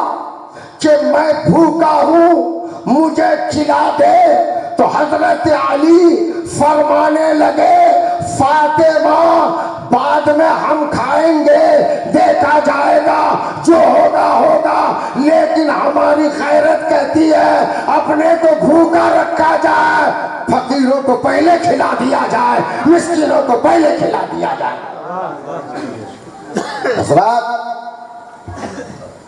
S3: कि मैं भूखा हूं, मुझे खिला दे, तो हजरत अली फरमाने लगे, फातिमा बाद में हम खाएंगे, देखा जाएगा, जो होगा होगा, लेकिन हमारी खैरत कहती है अपने को भूखा रखा जाए, फकीरों को पहले खिला दिया जाए, मिस्किनों को पहले खिला दिया जाए। हज़रात,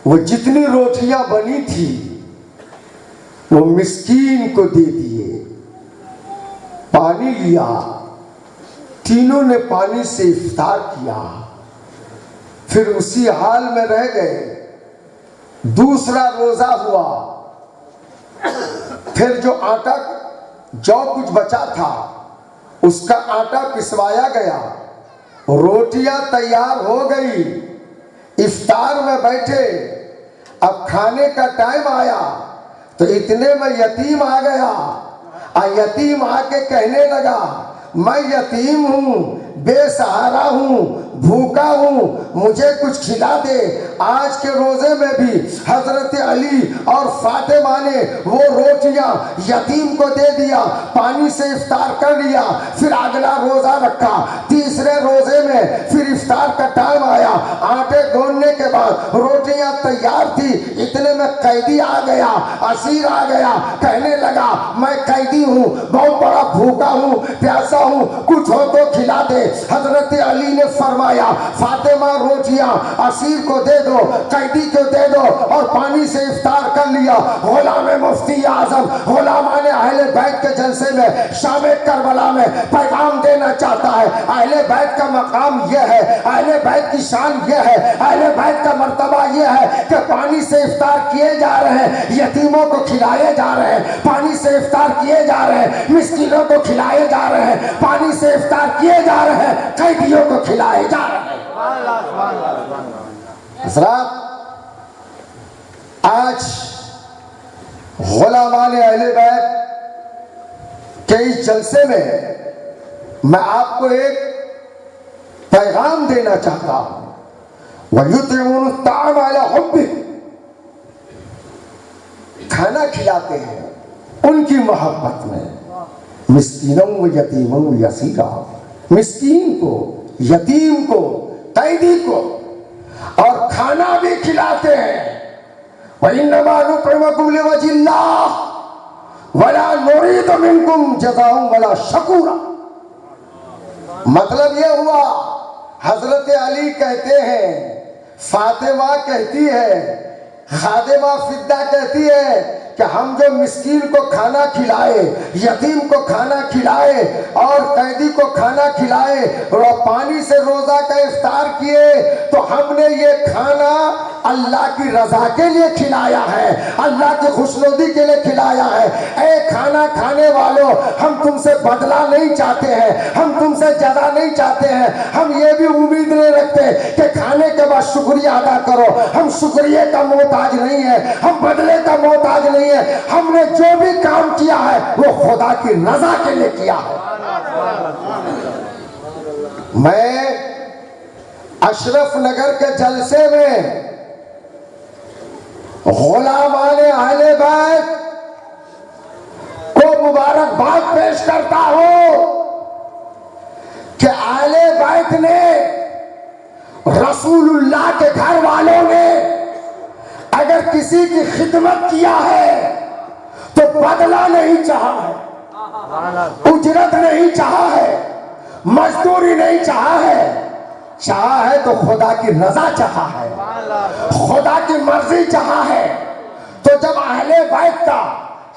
S3: वो जितनी रोटियां बनी थी वो मिस्कीन को दे दिए, पानी लिया, तीनों ने पानी से इफ्तार किया, फिर उसी हाल में रह गए। दूसरा रोजा हुआ, फिर जो आटा जौ कुछ बचा था उसका आटा पिसवाया गया, रोटियां तैयार हो गई, इफ्तार में बैठे, अब खाने का टाइम आया तो इतने में यतीम आ गया। यतीम आके कहने लगा, मैं यतीम हूं, बेसहारा हूं, भूखा हूं, मुझे कुछ खिला दे। आज के रोजे में भी हजरत अली और फातिमा ने वो रोटियां यतीम को दे दिया, पानी से इफ्तार कर लिया, फिर अगला रोजा रखा। तीसरे रोजे में फिर इफ्तार का टाइम आया, आटे गूंदने के बाद रोटियां तैयार थी, इतने में कैदी आ गया, असीर आ गया, कहने लगा, मैं कैदी हूं, बहुत बड़ा भूखा हूं, प्यासा हूं, कुछ हो तो खिला दे। हजरत अली ने फरमाया, फातिमा रोटियां असीर को दे दो, कैदी को दे दो, और पानी से इफ्तार कर लिया। गुलाम मुफ्ती आजम गुलामाने अहले बैत के जलसे में शामे करबला में पैगाम देना चाहता है। अहले बैत का मकाम यह है, अहले बैत की शान यह है, अहले बैत का मर्तबा यह है कि पानी से इफ्तार किए जा रहे हैं, यतीमों को खिलाए जा रहे हैं, पानी से इफ्तार किए जा रहे हैं, मिस्किनों को खिलाए जा रहे हैं, पानी से इफ्तार किए जा रहे हैं, कैदियों को खिलाए जा रहे हैं। हज़रात, आज गुलामाने अहले बैत के इस जलसे में मैं आपको एक पैगाम देना चाहता हूं। वयुतिऊन ताअम अला हुब्बि, खाना खिलाते हैं उनकी मोहब्बत में, मिस्कीनों व यतीमों व यसीरा, मिस्कीन को, यतीम को, कैदी को, और खाना भी खिलाते हैं। वइन्नमा नुतिमुकुम लिवजिल्लाह वला नुरीदु मिनकुम जज़ाअन वला शकूरा। मतलब यह हुआ, हजरत अली कहते हैं, फातिमा कहती है, खादिमा फिद्दा कहती है कि हम जो मिस्कीन को खाना खिलाए, यतीम को खाना खिलाए और कैदी को खाना खिलाए और पानी से रोजा का इफ्तार किए, तो हमने ये खाना अल्लाह की रजा के लिए खिलाया है, अल्लाह की खुशनुदी के लिए खिलाया है। ए खाना खाने वालों, हम तुमसे बदला नहीं चाहते हैं, हम तुमसे जज़ा नहीं चाहते हैं, हम ये भी उम्मीद नहीं रखते कि खाने के बाद शुक्रिया अदा करो। हम शुक्रिया का मोहताज नहीं है, हम बदले का मोहताज नहीं है। हमने जो भी काम किया है वो खुदा की रजा के लिए किया है। मैं अशरफ नगर के जलसे में गुलामाने अहले बैत को मुबारकबाद पेश करता हूं कि अहले बैत ने, रसूलुल्लाह के घर वालों ने अगर किसी की खिदमत किया है तो बदला नहीं चाहा है, उजरत नहीं चाहा है, मजदूरी नहीं चाहा है,
S2: चाहा है तो खुदा की रजा चाहा है, खुदा की मर्जी चाहा है। तो जब अहले बैत का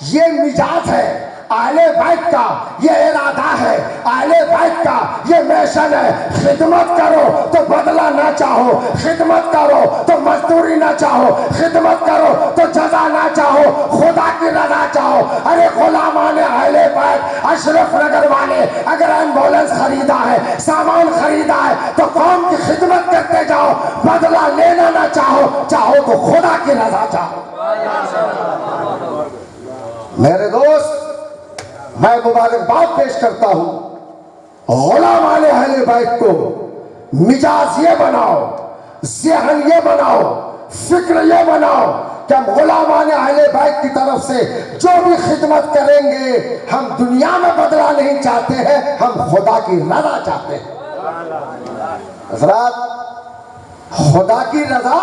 S2: ये मिजाज है, अहले बैत का ये इरादा है, अहले बैत का ये मिशन है, खिदमत करो तो बदला ना चाहो, खिदमत करो तो मजदूरी ना चाहो, खिदमत करो तो जजा ना चाहो, खुदा की रजा चाहो। अरे गुलामान अहले बैत अशरफ नगर वाले अगर एम्बुलेंस खरीदा है, सामान खरीदा है तो कौम की खिदमत करते जाओ, बदला लेना ना चाहो, चाहो तो खुदा की रजा चाहो। मेरे दोस्त, मैं मुबारकबाद पेश करता हूं गुलाम आले अहले बैत को। मिजाज ये बनाओ, ज़हन ये बनाओ, फिक्र ये बनाओ कि हम गुलाम आले अहले बैत की तरफ से जो भी खिदमत करेंगे, हम दुनिया में बदला नहीं चाहते हैं, हम खुदा की रजा चाहते हैं। हज़रात, खुदा की रजा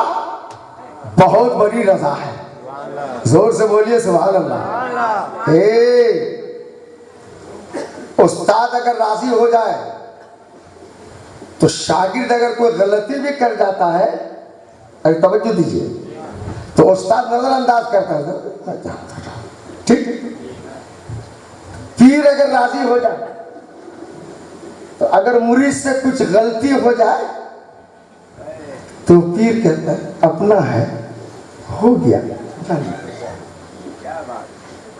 S2: बहुत बड़ी रजा है। जोर से बोलिए सुभान अल्लाह। उस्ताद अगर राजी हो जाए तो शागिर्द अगर कोई गलती भी कर जाता है, अरे तवज्जो दीजिए, तो उस्ताद नजरअंदाज करता है, ठीक। पीर अगर राजी हो जाए तो अगर मुरीद से कुछ गलती हो जाए तो पीर कहता है अपना है, हो गया।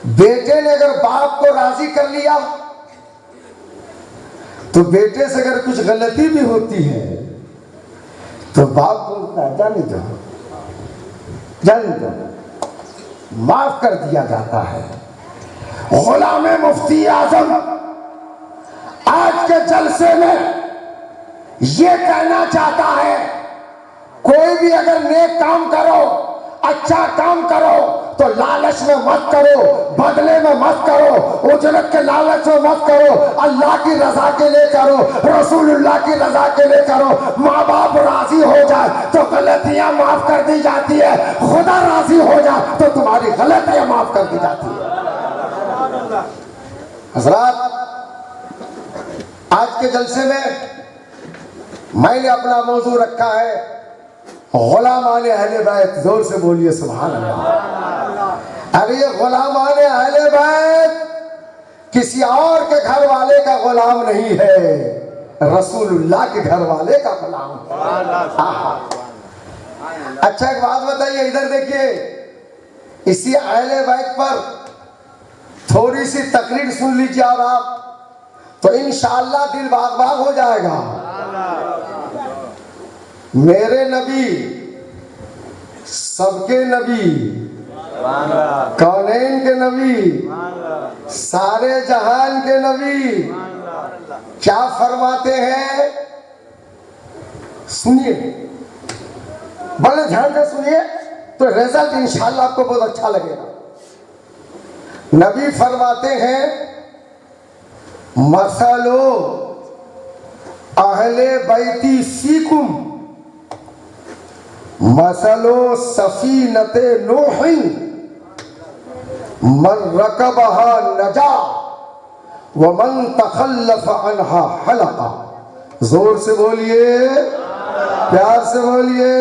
S2: बेटे ने अगर बाप को राजी कर लिया तो बेटे से अगर कुछ गलती भी होती है तो बाप बोलता है जाने दो, जाने दो, माफ कर दिया जाता है। गुलाम मुफ्ती आजम आज के जलसे में ये कहना चाहता है, कोई भी अगर नेक काम करो, अच्छा काम करो तो लालच में मत करो, बदले में मत करो, उजरत के लालच में मत करो, अल्लाह की रजा के लिए करो, रसूलुल्लाह की रजा के लिए करो। माँ बाप राजी हो जाए तो गलतियां माफ कर दी जाती है, खुदा राजी हो जाए तो तुम्हारी गलतियां माफ कर दी जाती है। हज़रात, आज के जलसे में मैंने अपना मौजू रखा है गुलाम आले अहले बैत। जोर से बोलिए सुभान अल्लाह। अरे ये गुलाम आले अहले बैत किसी और के घर वाले का गुलाम नहीं है, रसूलुल्लाह के घर वाले का गुलाम है। अच्छा एक बात बताइए, इधर देखिए, इसी अहले बैत पर थोड़ी सी तकरीर सुन लीजिए और आप तो इंशाअल्लाह दिल बाग बाग हो जाएगा। मेरे नबी, सबके नबी, कौनैन के नबी, सारे जहान के नबी क्या फरमाते हैं? सुनिए, बड़े ध्यान से सुनिए तो रिजल्ट इंशाअल्लाह आपको बहुत अच्छा लगेगा। नबी फरमाते हैं, मसलो अहले बैती फीकुम मसलो सफीनते नूहिन मन रकबहा नजा व मन तखल्लफ अनहा हलका। जोर से बोलिए, प्यार से बोलिए।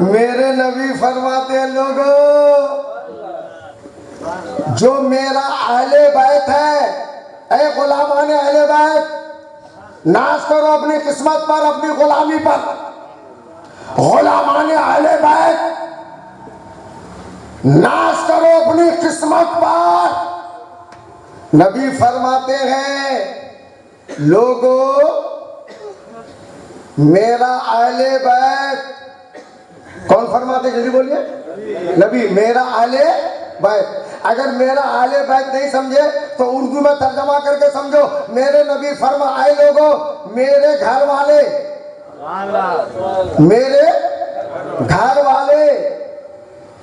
S2: मेरे नबी फरमाते हैं, लोगों जो मेरा अहले बैत है, ऐ गुलामान अहले बैत, नाज करो अपनी किस्मत पर, अपनी गुलामी पर। गुलामान अहले बैत, नाज करो अपनी किस्मत पर। नबी फरमाते हैं, लोगों मेरा अहले बैत, कौन फरमाते जल्दी बोलिए? नबी। मेरा अहले बैत, अगर मेरा अहले बैत नहीं समझे तो उर्दू में तर्जमा करके समझो। मेरे नबी फरमाए, लोगों मेरे घर वाले, मेरे घर वाले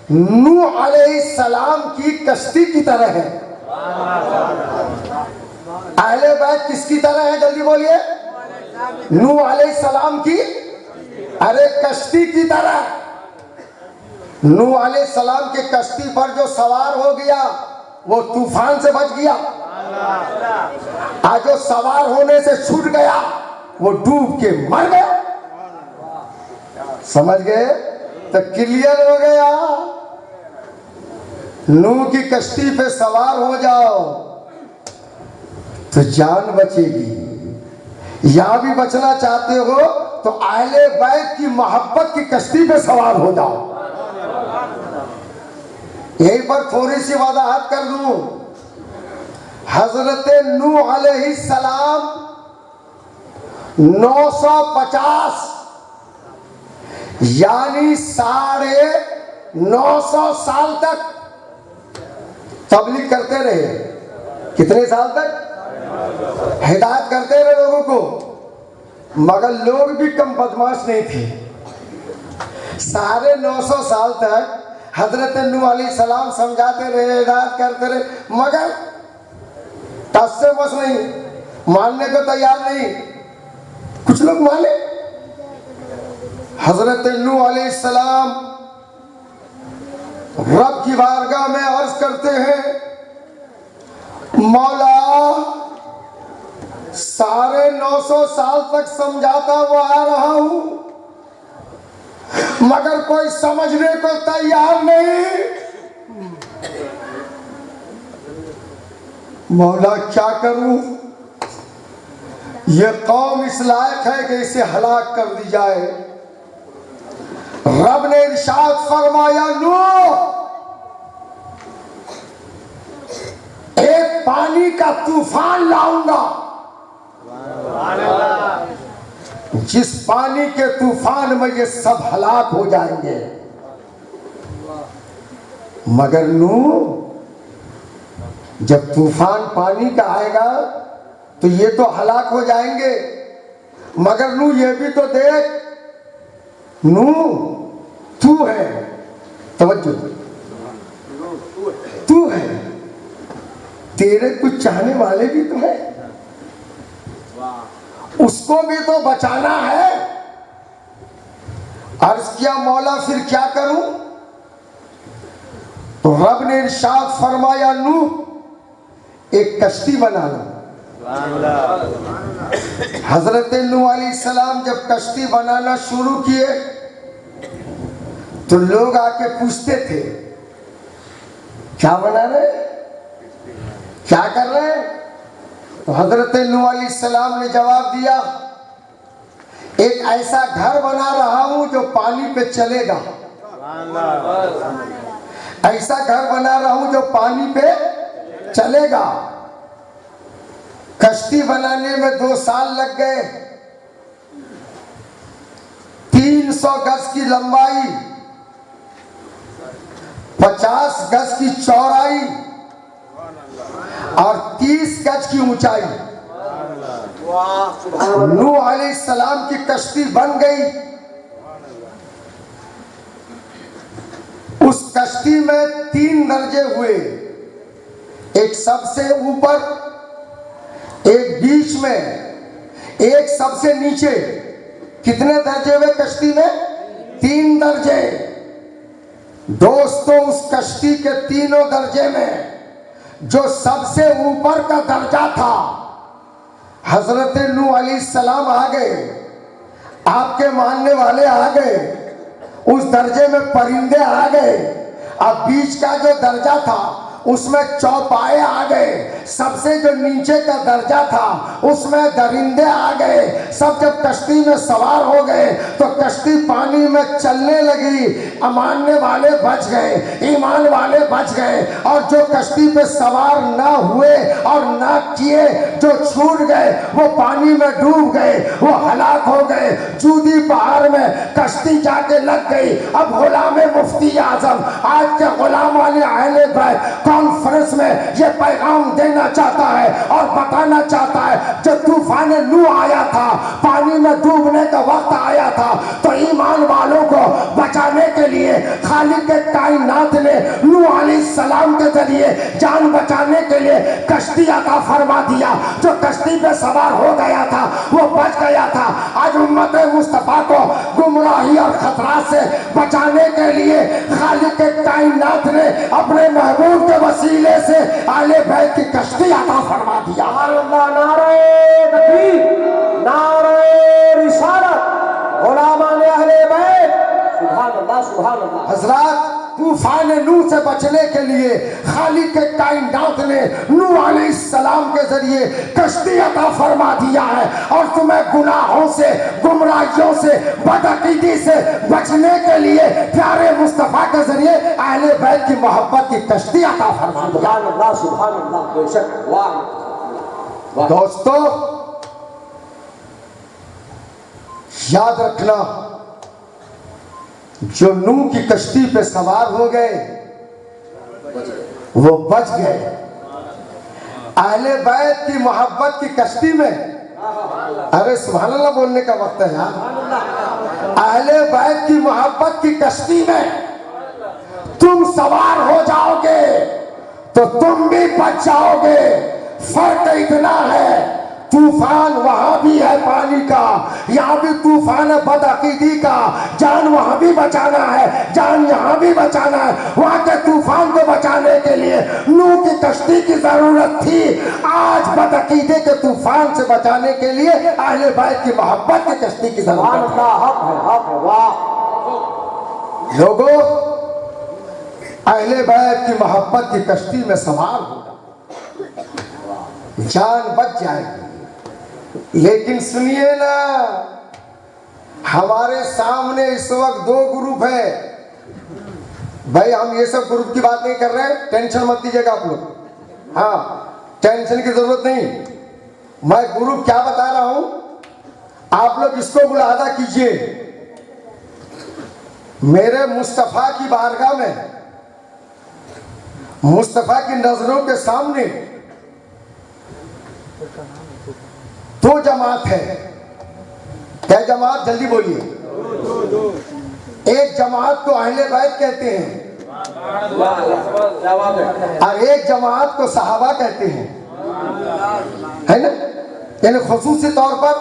S2: नूह अलैहिस्सलाम की कश्ती की तरह है। अहले बैत किसकी तरह है? जल्दी बोलिए। नूह अलैहिस्सलाम की, अरे कश्ती की तरह। नूह अलैहिस्सलाम के कश्ती पर जो सवार हो गया वो तूफान से बच गया, आज जो सवार होने से छूट गया वो डूब के मर गया। समझ गए? तो क्लियर हो गया। नूह की कश्ती पे सवार हो जाओ तो जान बचेगी। यहां भी बचना चाहते हो तो अहले बैत की मोहब्बत की कश्ती पे सवार हो जाओ। यहीं पर थोड़ी सी वजाहत कर दूं। हजरत नूह अलैहिस्सलाम 950 यानी 950 साल तक तबलीग करते रहे। कितने साल तक? हिदायत करते रहे लोगों को, मगर लोग भी कम बदमाश नहीं थे। 950 साल तक हजरत नूह अलैहिस्सलाम समझाते रहे, हिदायत करते रहे, मगर टस से बस नहीं, मानने को तैयार नहीं। कुछ लोग माने। हजरत नूह अलैहिस्सलाम रब की बारगाह में अर्ज करते हैं, मौला 950 साल तक समझाता हुआ आ रहा हूं, मगर कोई समझने को तैयार नहीं। मौला क्या करूं? ये कौम इस लायक है कि इसे हलाक कर दी जाए। रब ने इरशाद फरमाया, नूह एक पानी का तूफान लाऊंगा, जिस पानी के तूफान में ये सब हलाक हो जाएंगे। मगर नूह, जब तूफान पानी का आएगा तो ये तो हलाक हो जाएंगे, मगर नूह ये भी तो देख, नूह तू है, तवज्जो, तू है, तेरे कुछ चाहने वाले भी तो है, उसको भी तो बचाना है। अर्ज किया, मौला फिर क्या करूं? तो रब ने इरशाद फरमाया, नूह एक कश्ती बना लो। हजरत नूह अलैहिस्सलाम जब कश्ती बनाना शुरू किए तो लोग आके पूछते थे, क्या बना रहे, क्या कर रहे? तो हजरत नूह अलैहिस्सलाम ने जवाब दिया, एक ऐसा घर बना रहा हूं जो पानी पे चलेगा। ऐसा घर बना रहा हूं जो पानी पे चलेगा। कश्ती बनाने में 2 साल लग गए। 300 गज की लंबाई, 50 गज की चौड़ाई और 30 गज की ऊंचाई। नूह अलैहिस्सलाम की कश्ती बन गई। उस कश्ती में 3 दर्जे हुए, एक सबसे ऊपर, एक बीच में, एक सबसे नीचे। कितने दर्जे हुए कश्ती में? 3 दर्जे। दोस्तों, उस कश्ती के तीनों दर्जे में जो सबसे ऊपर का दर्जा था, हजरत नूह अलैहिस्सलाम आ गए, आपके मानने वाले आ गए, उस दर्जे में परिंदे आ गए। अब बीच का जो दर्जा था उसमें चौपाए आ गए। सबसे जो नीचे का दर्जा था उसमें दरिंदे आ गए। सब जब कश्ती में सवार हो गए तो कश्ती पानी में चलने लगी। अमानने वाले बच गए, ईमान वाले बच गए, और जो कश्ती पे सवार ना हुए और ना किए, जो छूट गए, वो पानी में डूब गए, वो हलाक हो गए। जूदी पहाड़ में कश्ती जाके लग गई। अब गुलाम मुफ्ती आजम आज के गुलाम वाले अहले बैत कॉन्फ्रेंस में ये पैगाम देना चाहता है और बताना चाहता है, जब तूफान नूह आया था, पानी में डूबने का वक्त आया था, तो ईमान वालों को बचाने के लिए खालिक के कायनात ने नूह अलैहिस्सलाम के जरिए जान बचाने के लिए कश्ती अता फरमा दिया। जो कश्ती पे सवार हो गया था वो बच गया था। आज उम्मत मुस्तफा को गुमराही और खतरा से बचाने के लिए खालिक के कायनात ने अपने महबूब के वसीले से आले बैत की कश्ती अता फरमा दिया। नारे तकबीर, नारे रिसालत, गुलामान अहले बैत, सुभान अल्लाह सुभान अल्लाह। हजरत तूफान नूह से बचने के लिए खालिक के कायनात ने नूह अलैहिस्सलाम के जरिए कश्ती अता फरमा दिया है, और तुम्हें गुनाहों से, गुमराहियों से, बदअकीदी से बचने के लिए प्यारे मुस्तफा के जरिए अहले बैत की मोहब्बत की कश्ती अता फरमा दिया। सुभान अल्लाह सुभान अल्लाह, बेशक वाह। दोस्तों याद रखना, जो नूह की कश्ती पे सवार हो गए वो बच गए। अहले बैत की मोहब्बत की कश्ती में, अरे सुभान अल्लाह बोलने का वक्त है यार, अहले बैत की मोहब्बत की कश्ती में तुम सवार हो जाओगे तो तुम भी बच जाओगे। फर्क इतना है, तूफान वहां भी है पानी का, यहाँ भी तूफान है बदअकीदी का। जान वहां भी बचाना है, जान यहाँ भी बचाना है। वहां के तूफान को बचाने के लिए नूह की कश्ती की जरूरत थी, आज बदअकीदे के तूफान से बचाने के लिए अहले बैत की मोहब्बत की कश्ती की जरूरत है। वाह लोगों, अहले बैत की मोहब्बत की कश्ती में सवार होगा, जान बच जाएगी। लेकिन सुनिए ना, हमारे सामने इस वक्त दो ग्रुप है। भाई हम ये सब ग्रुप की बात नहीं कर रहे हैं, टेंशन मत दीजिएगा आप लोग। हाँ, टेंशन की जरूरत नहीं। मैं ग्रुप क्या बता रहा हूं, आप लोग इसको मुलाहजा कीजिए। मेरे मुस्तफा की बारगाह में, मुस्तफा की नजरों के सामने दो जमात है। क्या जमात, जल्दी बोलिए। एक जमात को अहले बैत कहते हैं और एक जमात को सहाबा कहते हैं, है ना। यानी खुसूसी तौर पर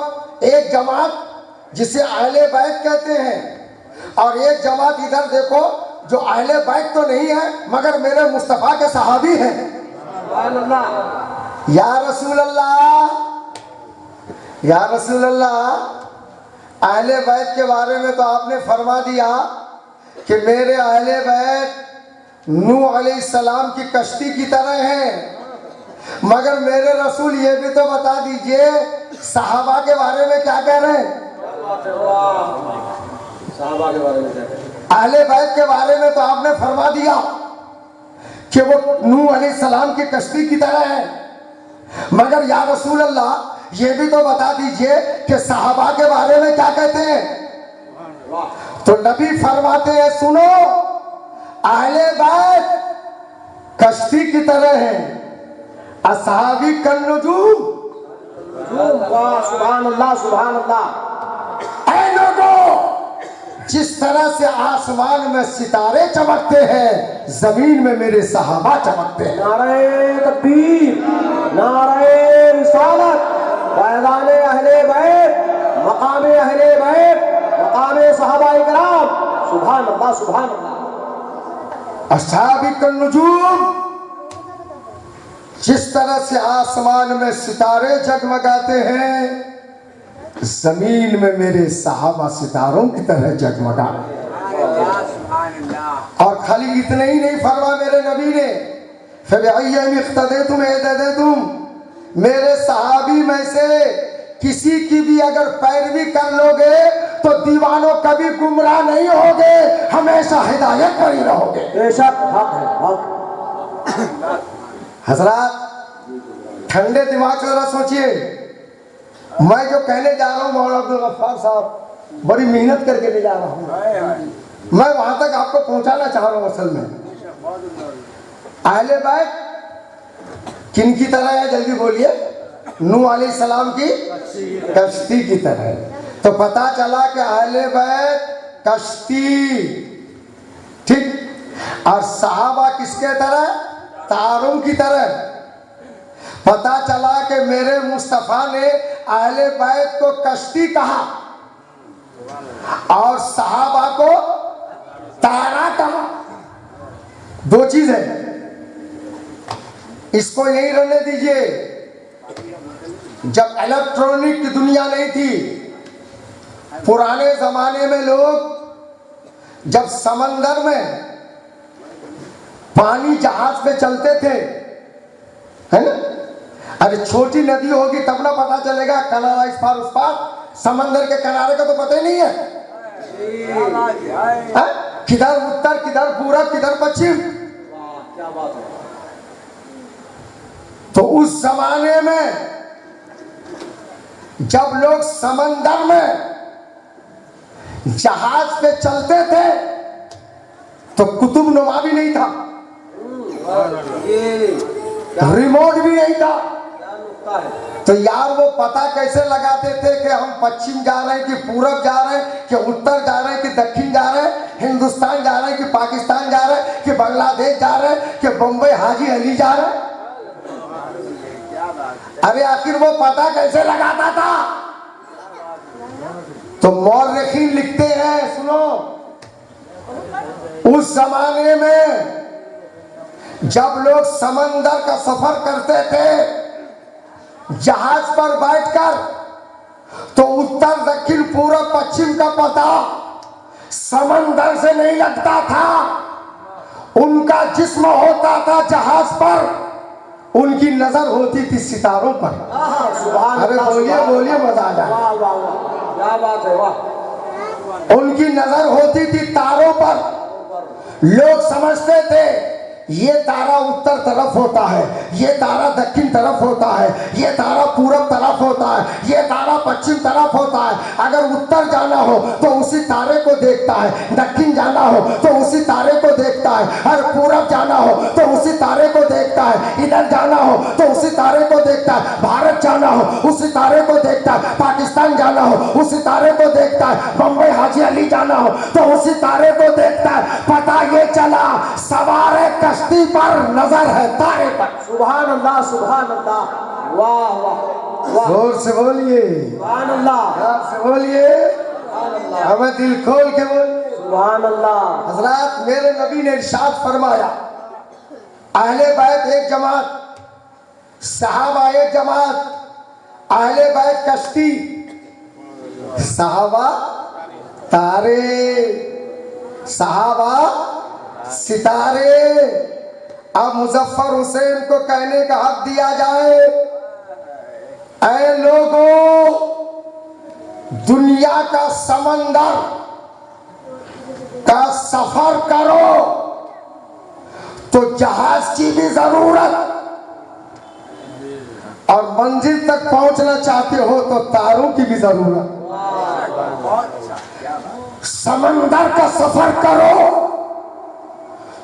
S2: एक जमात जिसे अहले बैत कहते हैं, और एक जमात इधर देखो जो अहले बैत तो नहीं है मगर मेरे मुस्तफा के सहाबी हैं। या रसूल अल्लाह, या रसूल अल्लाह, अहले बैत के बारे में तो आपने फरमा दिया कि मेरे अहले बैत नूह अलैहिस्सलाम की कश्ती की तरह हैं, मगर मेरे रसूल ये भी तो बता दीजिए सहाबा के बारे में क्या कह रहे हैं। सहाबा के बारे में क्या कह रहे हैं? अहले बैत के बारे में तो आपने फरमा दिया कि वो नूह अलैहिस्सलाम की कश्ती की तरह है, मगर या रसूल अल्लाह ये भी तो बता दीजिए कि सहाबा के बारे में क्या कहते हैं। तो नबी फरमाते हैं, सुनो, अहले बैत कश्ती की तरह है, असहाबी कन्नुजूम। सुभान अल्लाह सुभान अल्लाह। ऐ लोगों, जिस तरह से आसमान में सितारे चमकते हैं, जमीन में मेरे सहाबा चमकते हैं। नारे तकबीर, नारे रिसालत, फैज़ान अहले बैत, मकाम अहले बैत, मकाम सहाबा इकराम। सुभान अल्लाह सुभान अल्लाह। अस्हाबी कन्नुजूम, जिस तरह से आसमान में सितारे जगमगाते हैं, जमीन में मेरे सहाबा सितारों की तरह जगमगा। और खाली इतने ही नहीं फरमा मेरे नबी ने, मेरे सहाबी में से किसी की भी अगर पैरवी कर लोगे तो दीवानों कभी गुमराह नहीं होगे, हमेशा हिदायत पर ही रहोगे। बेशक हक है, हक। हजरात, ठंडे दिमाग से जरा सोचिए, मैं जो कहने जा रहा हूँ मौलाना अब्दुल गफ्फार साहब बड़ी मेहनत करके ले जा रहा हूँ, मैं वहां तक आपको पहुंचाना चाह रहा हूँ। असल में अहले बैत किन की तरह है, जल्दी बोलिए। नूह अलैहिस्सलाम की कश्ती की तरह। तो पता चला कि अहले बैत कश्ती, ठीक, और सहाबा किसके तरह, तारों की तरह। पता चला कि मेरे मुस्तफा ने अहले बैत को कश्ती कहा और सहाबा को तारा कहा। दो चीज है, इसको यही रहने दीजिए। जब इलेक्ट्रॉनिक की दुनिया नहीं थी, पुराने जमाने में लोग जब समंदर में पानी जहाज पे चलते थे, है ना, अरे छोटी नदी होगी तब ना पता चलेगा किनारा इस पार उस पार, समंदर के किनारे का तो पता ही नहीं है, किधर उत्तर किधर पूरब किधर पश्चिम।
S1: क्या बात है।
S2: तो उस जमाने में जब लोग समंदर में जहाज पे चलते थे तो कुतुबनुमा भी नहीं था, रिमोट भी नहीं था, तो यार वो पता कैसे लगाते थे कि हम पश्चिम जा रहे हैं कि पूरब जा रहे हैं कि उत्तर जा रहे हैं कि दक्षिण जा रहे हैं, हिंदुस्तान जा रहे हैं कि पाकिस्तान जा रहे हैं कि बांग्लादेश जा रहे हैं कि बम्बई हाजी अली जा रहे हैं। अरे आखिर वो पता कैसे लगाता था? तो मौर्रखीन लिखते हैं, सुनो, उस जमाने में जब लोग समंदर का सफर करते थे जहाज पर बैठकर, तो उत्तर दक्षिण पूरब पश्चिम का पता समंदर से नहीं लगता था, उनका जिस्म होता था जहाज पर, उनकी नजर होती थी सितारों पर। अरे बोलिए बोलिए, मजा आ जाए।
S1: क्या बात है, वाह।
S2: उनकी नजर होती थी तारों पर। लोग समझते थे ये तारा उत्तर तरफ होता है, ये तारा दक्षिण तरफ होता है, ये तारा पूरब तरफ होता है, ये तारा पश्चिम तरफ होता है। अगर उत्तर जाना हो तो उसी तारे को देखता है, दक्षिण जाना हो तो उसी तारे को देखता है, और पूरब जाना हो तो उसी तारे को देखता है, इधर जाना हो तो उसी तारे को देखता है, भारत जाना हो उसी तारे को देखता है, पाकिस्तान जाना हो उसी तारे को देखता है, बम्बई हाजी अली जाना हो तो उसी तारे को देखता है। पता ये चला सवार कश्ती पर नजर है तारे पर।
S1: सुभान अल्लाह, सुभान अल्लाह, वाह वाह वाह।
S2: जोर से बोलिए,
S1: सुभान अल्लाह,
S2: प्यार से बोलिए, हमें दिल खोल के बोलिए।
S1: सुभान अल्लाह।
S2: हजरत मेरे नबी ने इरशाद फरमाया, अहले बैत एक जमात, सहाबा एक जमात, अहले बैत कश्ती, सहाबा तारे, सहाबा सितारे। अब मुजफ्फर हुसैन को कहने का हक दिया जाए, ऐ लोगों, दुनिया का समंदर का सफर करो तो जहाज की भी जरूरत, और मंजिल तक पहुंचना चाहते हो तो तारों की भी जरूरत। समंदर का सफर करो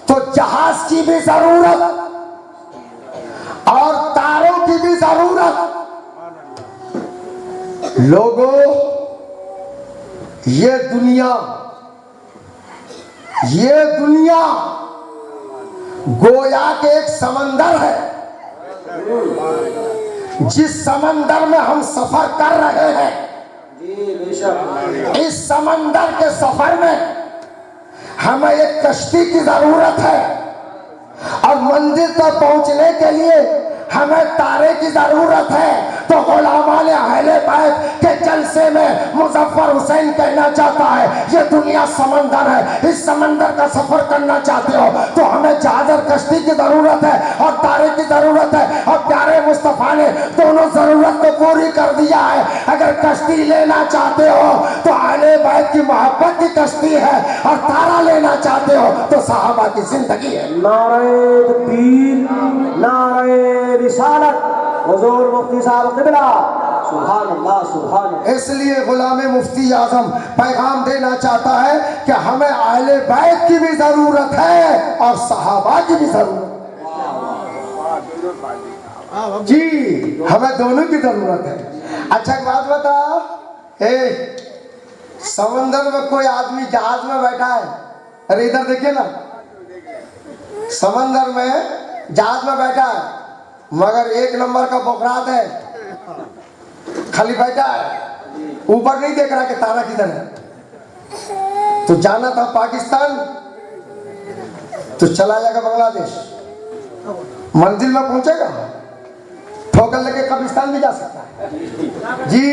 S2: तो जहाज की भी जरूरत और तारों की भी जरूरत। लोगों, ये दुनिया गोया के एक समंदर है, जिस समंदर में हम सफर कर रहे हैं। इस समंदर के सफर में हमें एक कश्ती की जरूरत है, और मंजिल तक पहुंचने के लिए हमें तारे की जरूरत है। तो गुलामाने अहले बैत के जलसे में मुजफ्फर हुसैन कहना चाहता है, ये दुनिया समंदर है, इस समंदर का सफर करना चाहते हो तो हमें जहाज और कश्ती की जरूरत है और तारे की जरूरत है। और प्यारे मुस्तफा ने दोनों जरूरत को पूरी कर दिया है। अगर कश्ती लेना चाहते हो तो अहले बैत की मोहब्बत की कश्ती है, और तारा लेना चाहते हो तो सहाबा की जिंदगी है।
S1: नारे तकबीर, नारे रिसालत, हुजूर मुफ्ती साहब क़िबला, सुभान अल्लाह, सुभान अल्लाह।
S2: इसलिए गुलाम मुफ्ती आजम पैगाम देना चाहता है कि हमें अहले बैत की भी जरूरत है और सहाबा की भी जरूरत है। जी, हमें दोनों की जरूरत है। अच्छा एक बात बता, समंदर में कोई आदमी जहाज में बैठा है, अरे इधर देखिए ना, समंदर में जहाज में बैठा है, मगर एक नंबर का बोखरात है, खाली बैठा है, ऊपर नहीं देख रहा कि तारा किधर है। तो जाना था पाकिस्तान तो चला जाएगा बांग्लादेश, मंजिल में पहुंचेगा ठोकर लेके कब्रिस्तान भी जा सकता है जी।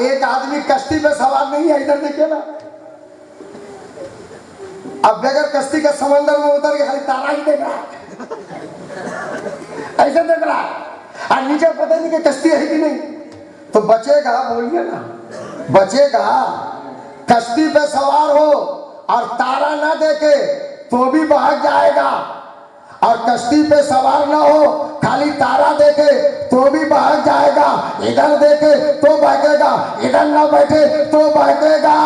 S2: एक आदमी कश्ती पे सवार नहीं है, इधर देखिए ना, अब बगैर कश्ती के समंदर में उतर के खाली तारा ही देख रहा है, ऐसे देख रहा है, और नीचे पता नहीं कि कश्ती है कि नहीं। तो बचेगा, बोलिए ना, बचेगा। कश्ती पे सवार हो और तारा ना देखे तो भी भाग जाएगा, और कश्ती पे सवार ना हो खाली तारा देखे तो भी भाग जाएगा। इधर देखे तो भागेगा, इधर ना बैठे तो भागेगा।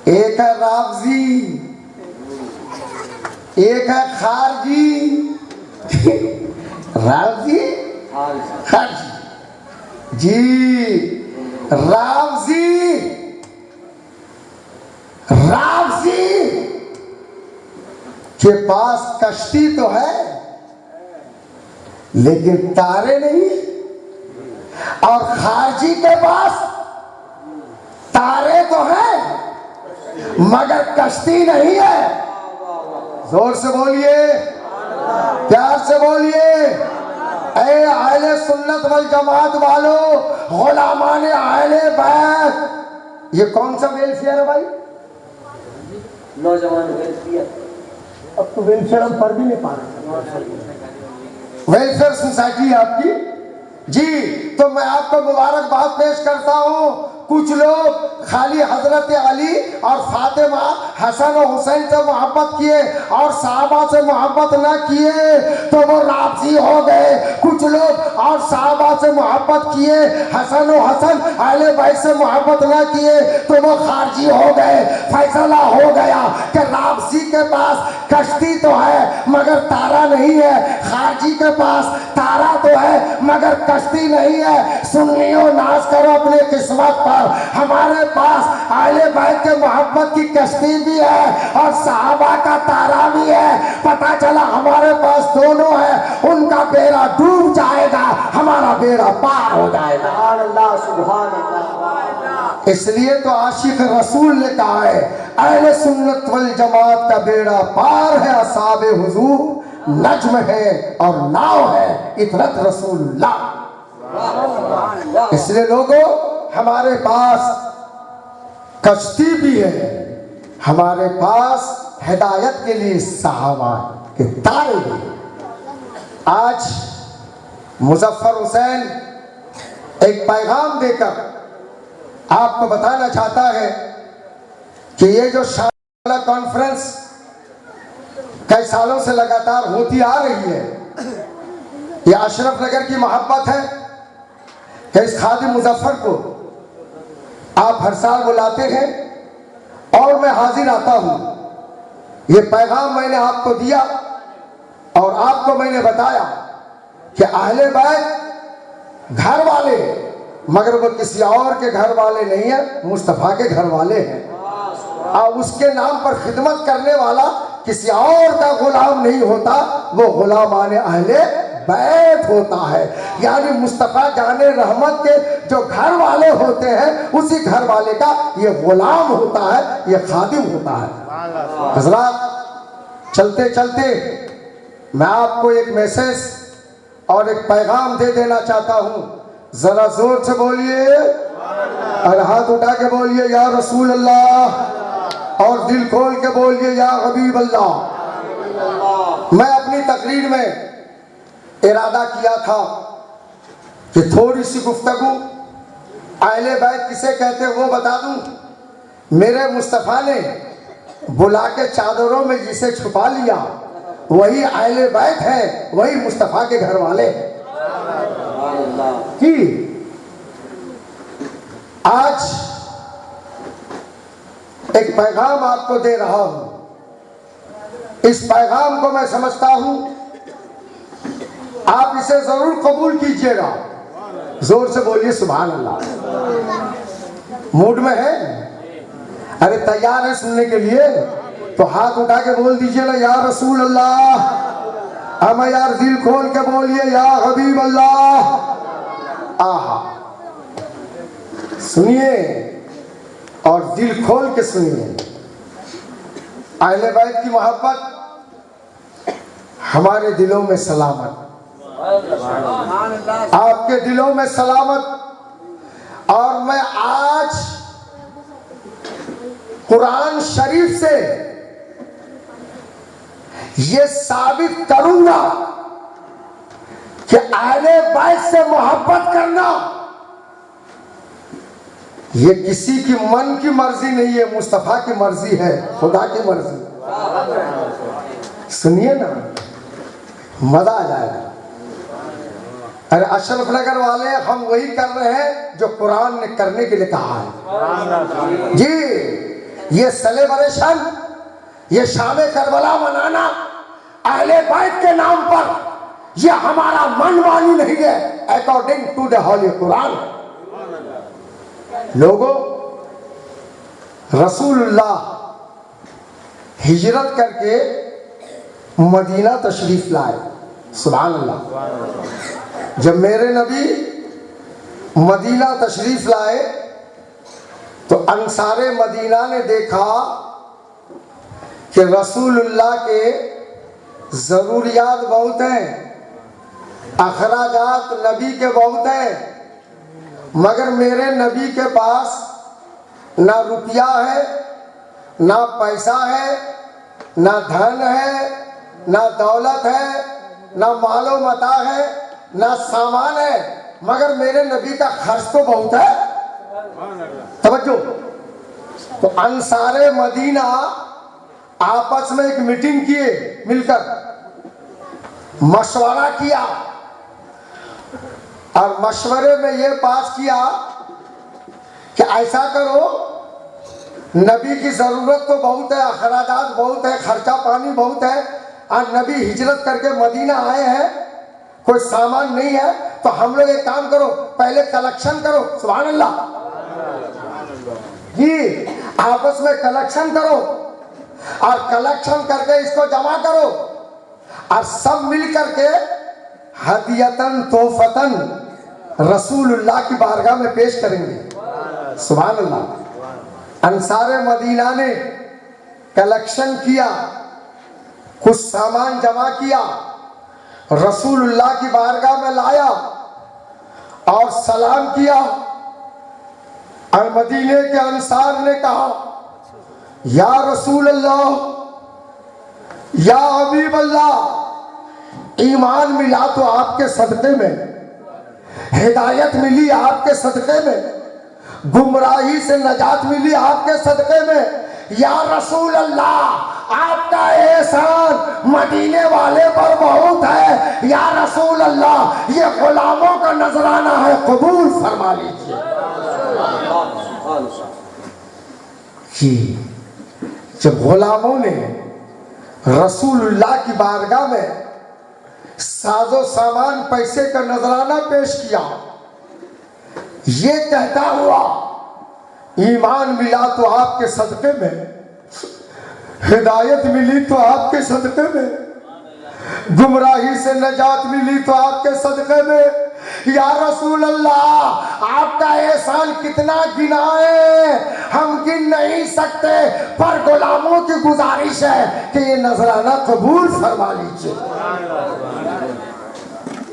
S2: एक है रावजी, एक है खारजी। रावजी खारजी जी। रावजी, रावजी के पास कश्ती तो है लेकिन तारे नहीं, और खारजी के पास तारे तो है मगर कश्ती नहीं है। जोर से बोलिए, प्यार से बोलिए। ऐ अहले सुन्नत वल जमात वालों, गुलामाने अहले बैत। ये कौन सा वेलफेयर है भाई?
S1: नौजवान वेलफेयर।
S2: अब तो वेलफेयर हम पढ़ भी नहीं पा रहे। वेलफेयर सोसाइटी है आपकी जी। तो मैं आपको मुबारकबाद पेश करता हूँ। कुछ लोग खाली हजरत अली और फातिमा, हसन और हुसैन से मोहब्बत किए और साहबा से मोहब्बत न किए तो वो राफजी हो गए। कुछ लोग और साहबा से मोहब्बत किए, हसन और हसन अहले बैत से मोहब्बत न किए तो वो खारजी हो गए। फैसला हो गया कि राफजी के पास कश्ती तो है मगर तारा नहीं है, खारजी के पास तारा तो है मगर कश्ती नहीं है। सुन्नियों नाज करो अपने किस्मत पर, हमारे पास अहले बैत के मोहब्बत की कश्ती भी है और सहाबा का तारा भी है। पता चला हमारे पास दोनों है, उनका बेड़ा डूब जाएगा, हमारा बेड़ा पार हो जाएगा। अल्लाह सुभान अल्लाह। इसलिए तो आशिक रसूल ने कहा है अहले सुन्नत वल जमात का बेड़ा पार है, असहाबे हुजूर नज्म है और नाव है इतरत रसूलुल्लाह। इसलिए लोगों, हमारे पास कश्ती भी है, हमारे पास हिदायत के लिए सहाबा के तारे भी। आज मुजफ्फर हुसैन एक पैगाम देकर आपको बताना चाहता है कि ये जो शाला कॉन्फ्रेंस कई सालों से लगातार होती आ रही है, ये अशरफ नगर की मोहब्बत है कि इस खादिम मुजफ्फर को आप हर साल बुलाते हैं और मैं हाजिर आता हूं। ये पैगाम मैंने आपको दिया और आपको मैंने बताया कि अहले बैत घर वाले, मगर वो किसी और के घर वाले नहीं है, मुस्तफा के घर वाले हैं। और उसके नाम पर खिदमत करने वाला किसी और का गुलाम नहीं होता, वो गुलाम आने अहले बैत होता है। यानी मुस्तफा जाने रहमत के जो घर वाले होते हैं उसी घर वाले का ये गुलाम होता है, ये खादिम होता है। हज़रात, चलते चलते मैं आपको एक मैसेज और एक पैगाम दे देना चाहता हूँ। जरा जोर से बोलिए और हाथ उठा के बोलिए या रसूल अल्लाह, और दिल खोल के बोलिए या हबीब अल्लाह। मैं अपनी तकरीर में इरादा किया था कि थोड़ी सी गुफ्तगू अहले बैत किसे कहते वो बता दूं। मेरे मुस्तफ़ा ने बुला के चादरों में जिसे छुपा लिया वही अहले बैत है, वही मुस्तफ़ा के घर वाले हैं। कि आज एक पैगाम आपको दे रहा हूं। इस पैगाम को मैं समझता हूं आप इसे जरूर कबूल कीजिएगा। जोर से बोलिए सुभान अल्लाह। मूड में है? अरे तैयार है सुनने के लिए? तो हाथ उठा के बोल दीजिए ना या रसूल अल्लाह। हम यार दिल खोल के बोलिए या हबीब अल्लाह। आहा, सुनिए और दिल खोल के सुनिए। अहले बैत की मोहब्बत हमारे दिलों में सलामत, आपके दिलों में सलामत। और मैं आज कुरान शरीफ से ये साबित करूंगा कि अहले बैत से मोहब्बत करना ये किसी की मन की मर्जी नहीं है, मुस्तफा की मर्जी है, खुदा की मर्जी। सुनिए ना, मजा आ जाएगा। अरे अशरफ नगर वाले, हम वही कर रहे हैं जो कुरान ने करने के लिए कहा है जी। ये सेलिब्रेशन, ये शाम करबला मनाना अहले बैत के नाम पर, ये हमारा मनमानी नहीं है। According to the holy Quran, लोगों, रसूलुल्लाह हिजरत करके मदीना तशरीफ लाए। सुभान अल्लाह। जब मेरे नबी मदीना तशरीफ लाए तो अंसारे मदीना ने देखा कि रसूलुल्लाह के ज़रूरियात बहुत हैं, अखराजात नबी के बहुत हैं, मगर मेरे नबी के पास ना रुपया है, ना पैसा है, ना धन है, ना दौलत है, ना मालो मता है, ना सामान है, मगर मेरे नबी का खर्च तो बहुत है। तवज्जो। तो अंसारे मदीना आपस में एक मीटिंग किए, मिलकर मशवरा किया और मशवरे में यह पास किया कि ऐसा करो, नबी की जरूरत तो बहुत है, अखराजात बहुत है, खर्चा पानी बहुत है, और नबी हिजरत करके मदीना आए हैं, कोई सामान नहीं है, तो हम लोग एक काम करो, पहले कलेक्शन करो। सुभान अल्लाह जी। आपस में कलेक्शन करो और कलेक्शन करके इसको जमा करो और सब मिल करके हदियतन तोहफतन रसूलुल्लाह की बारगाह में पेश करेंगे। सुभान अल्लाह। अंसारे मदीना ने कलेक्शन किया, कुछ सामान जमा किया, रसूलुल्लाह की बारगाह में लाया और सलाम किया। और मदीने के अंसार ने कहा, या रसूल अल्लाह, या हबीब अल्लाह, ईमान मिला तो आपके सदक़े में, हिदायत मिली आपके सदक़े में, गुमराही से नजात मिली आपके सदक़े में। या रसूल अल्लाह, आपका एहसान मदीने वाले पर बहुत है। या रसूल अल्लाह, ये गुलामों का नजराना है, कबूल फरमा लीजिए। जब गुलामों ने रसूलुल्लाह की बारगाह में साजो सामान पैसे का नजराना पेश किया, ये कहता हुआ, ईमान मिला तो आपके सदक़े में, हिदायत मिली तो आपके सदक़े में, गुमराही से नजात मिली तो आपके सदक़े में। या रसूल अल्लाह, आपका एहसान कितना गिनाए, हम गिन नहीं सकते, पर गुलामों की गुजारिश है कि ये नजराना कबूल फरमा लीजिए।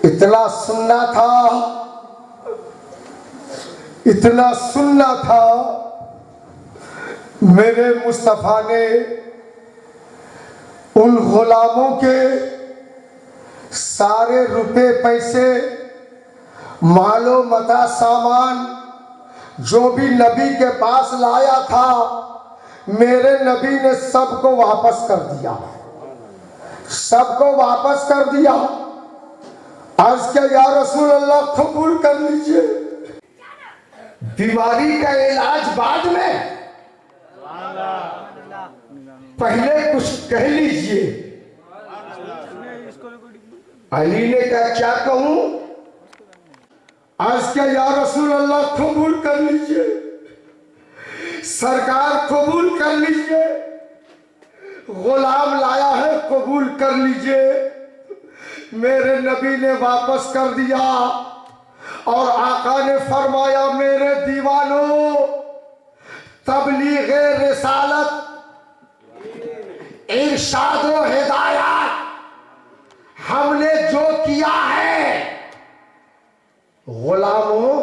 S2: इतना सुनना था, इतना सुनना था, मेरे मुस्तफा ने उन गुलामों के सारे रुपए पैसे, मालो मता सामान जो भी नबी के पास लाया था, मेरे नबी ने सबको वापस कर दिया, सबको वापस कर दिया। अर्ज किया, या रसूल अल्लाह, कबूल कर लीजिए। बीमारी का इलाज बाद में, पहले कुछ कह लीजिए। अली ने कहा, क्या कहूं? आज क्या, या रसूल अल्लाह, कबूल कर लीजिए, सरकार कबूल कर लीजिए, गुलाम लाया है, कबूल कर लीजिए। मेरे नबी ने वापस कर दिया और आका ने फरमाया, मेरे दीवानों, तबलीग रिसालत, इरशाद व हिदायत हमने जो किया है गुलामों,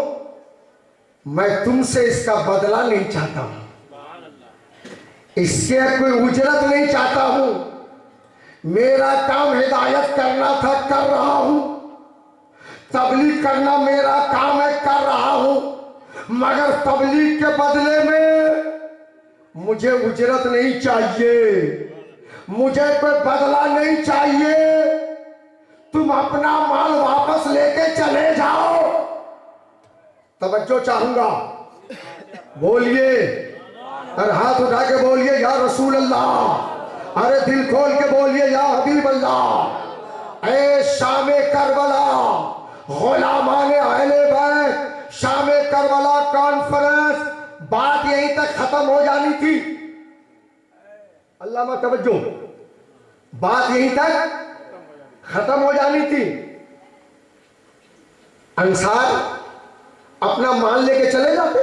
S2: मैं तुमसे इसका बदला नहीं चाहता हूं, इससे कोई उजरत नहीं चाहता हूं। मेरा काम हिदायत करना था, कर रहा हूं। तबलीग करना मेरा काम है, कर रहा हूं। मगर तबलीग के बदले में मुझे उजरत नहीं चाहिए, मुझे कोई बदला नहीं चाहिए। तुम अपना माल वापस लेके चले जाओ। तवज्जो चाहूंगा, बोलिए और हाथ उठा के बोलिए या रसूल अल्लाह। अरे दिल खोल के बोलिए या हबीब अल्लाह। ए शामे करबला, गुलामाने अहले बैत, शामे करबला कॉन्फ्रेंस, बात यहीं तक खत्म हो जानी थी। अल्लाह में तवज्जो, बात यहीं तक खत्म हो जानी थी। अंसार अपना माल लेके चले जाते,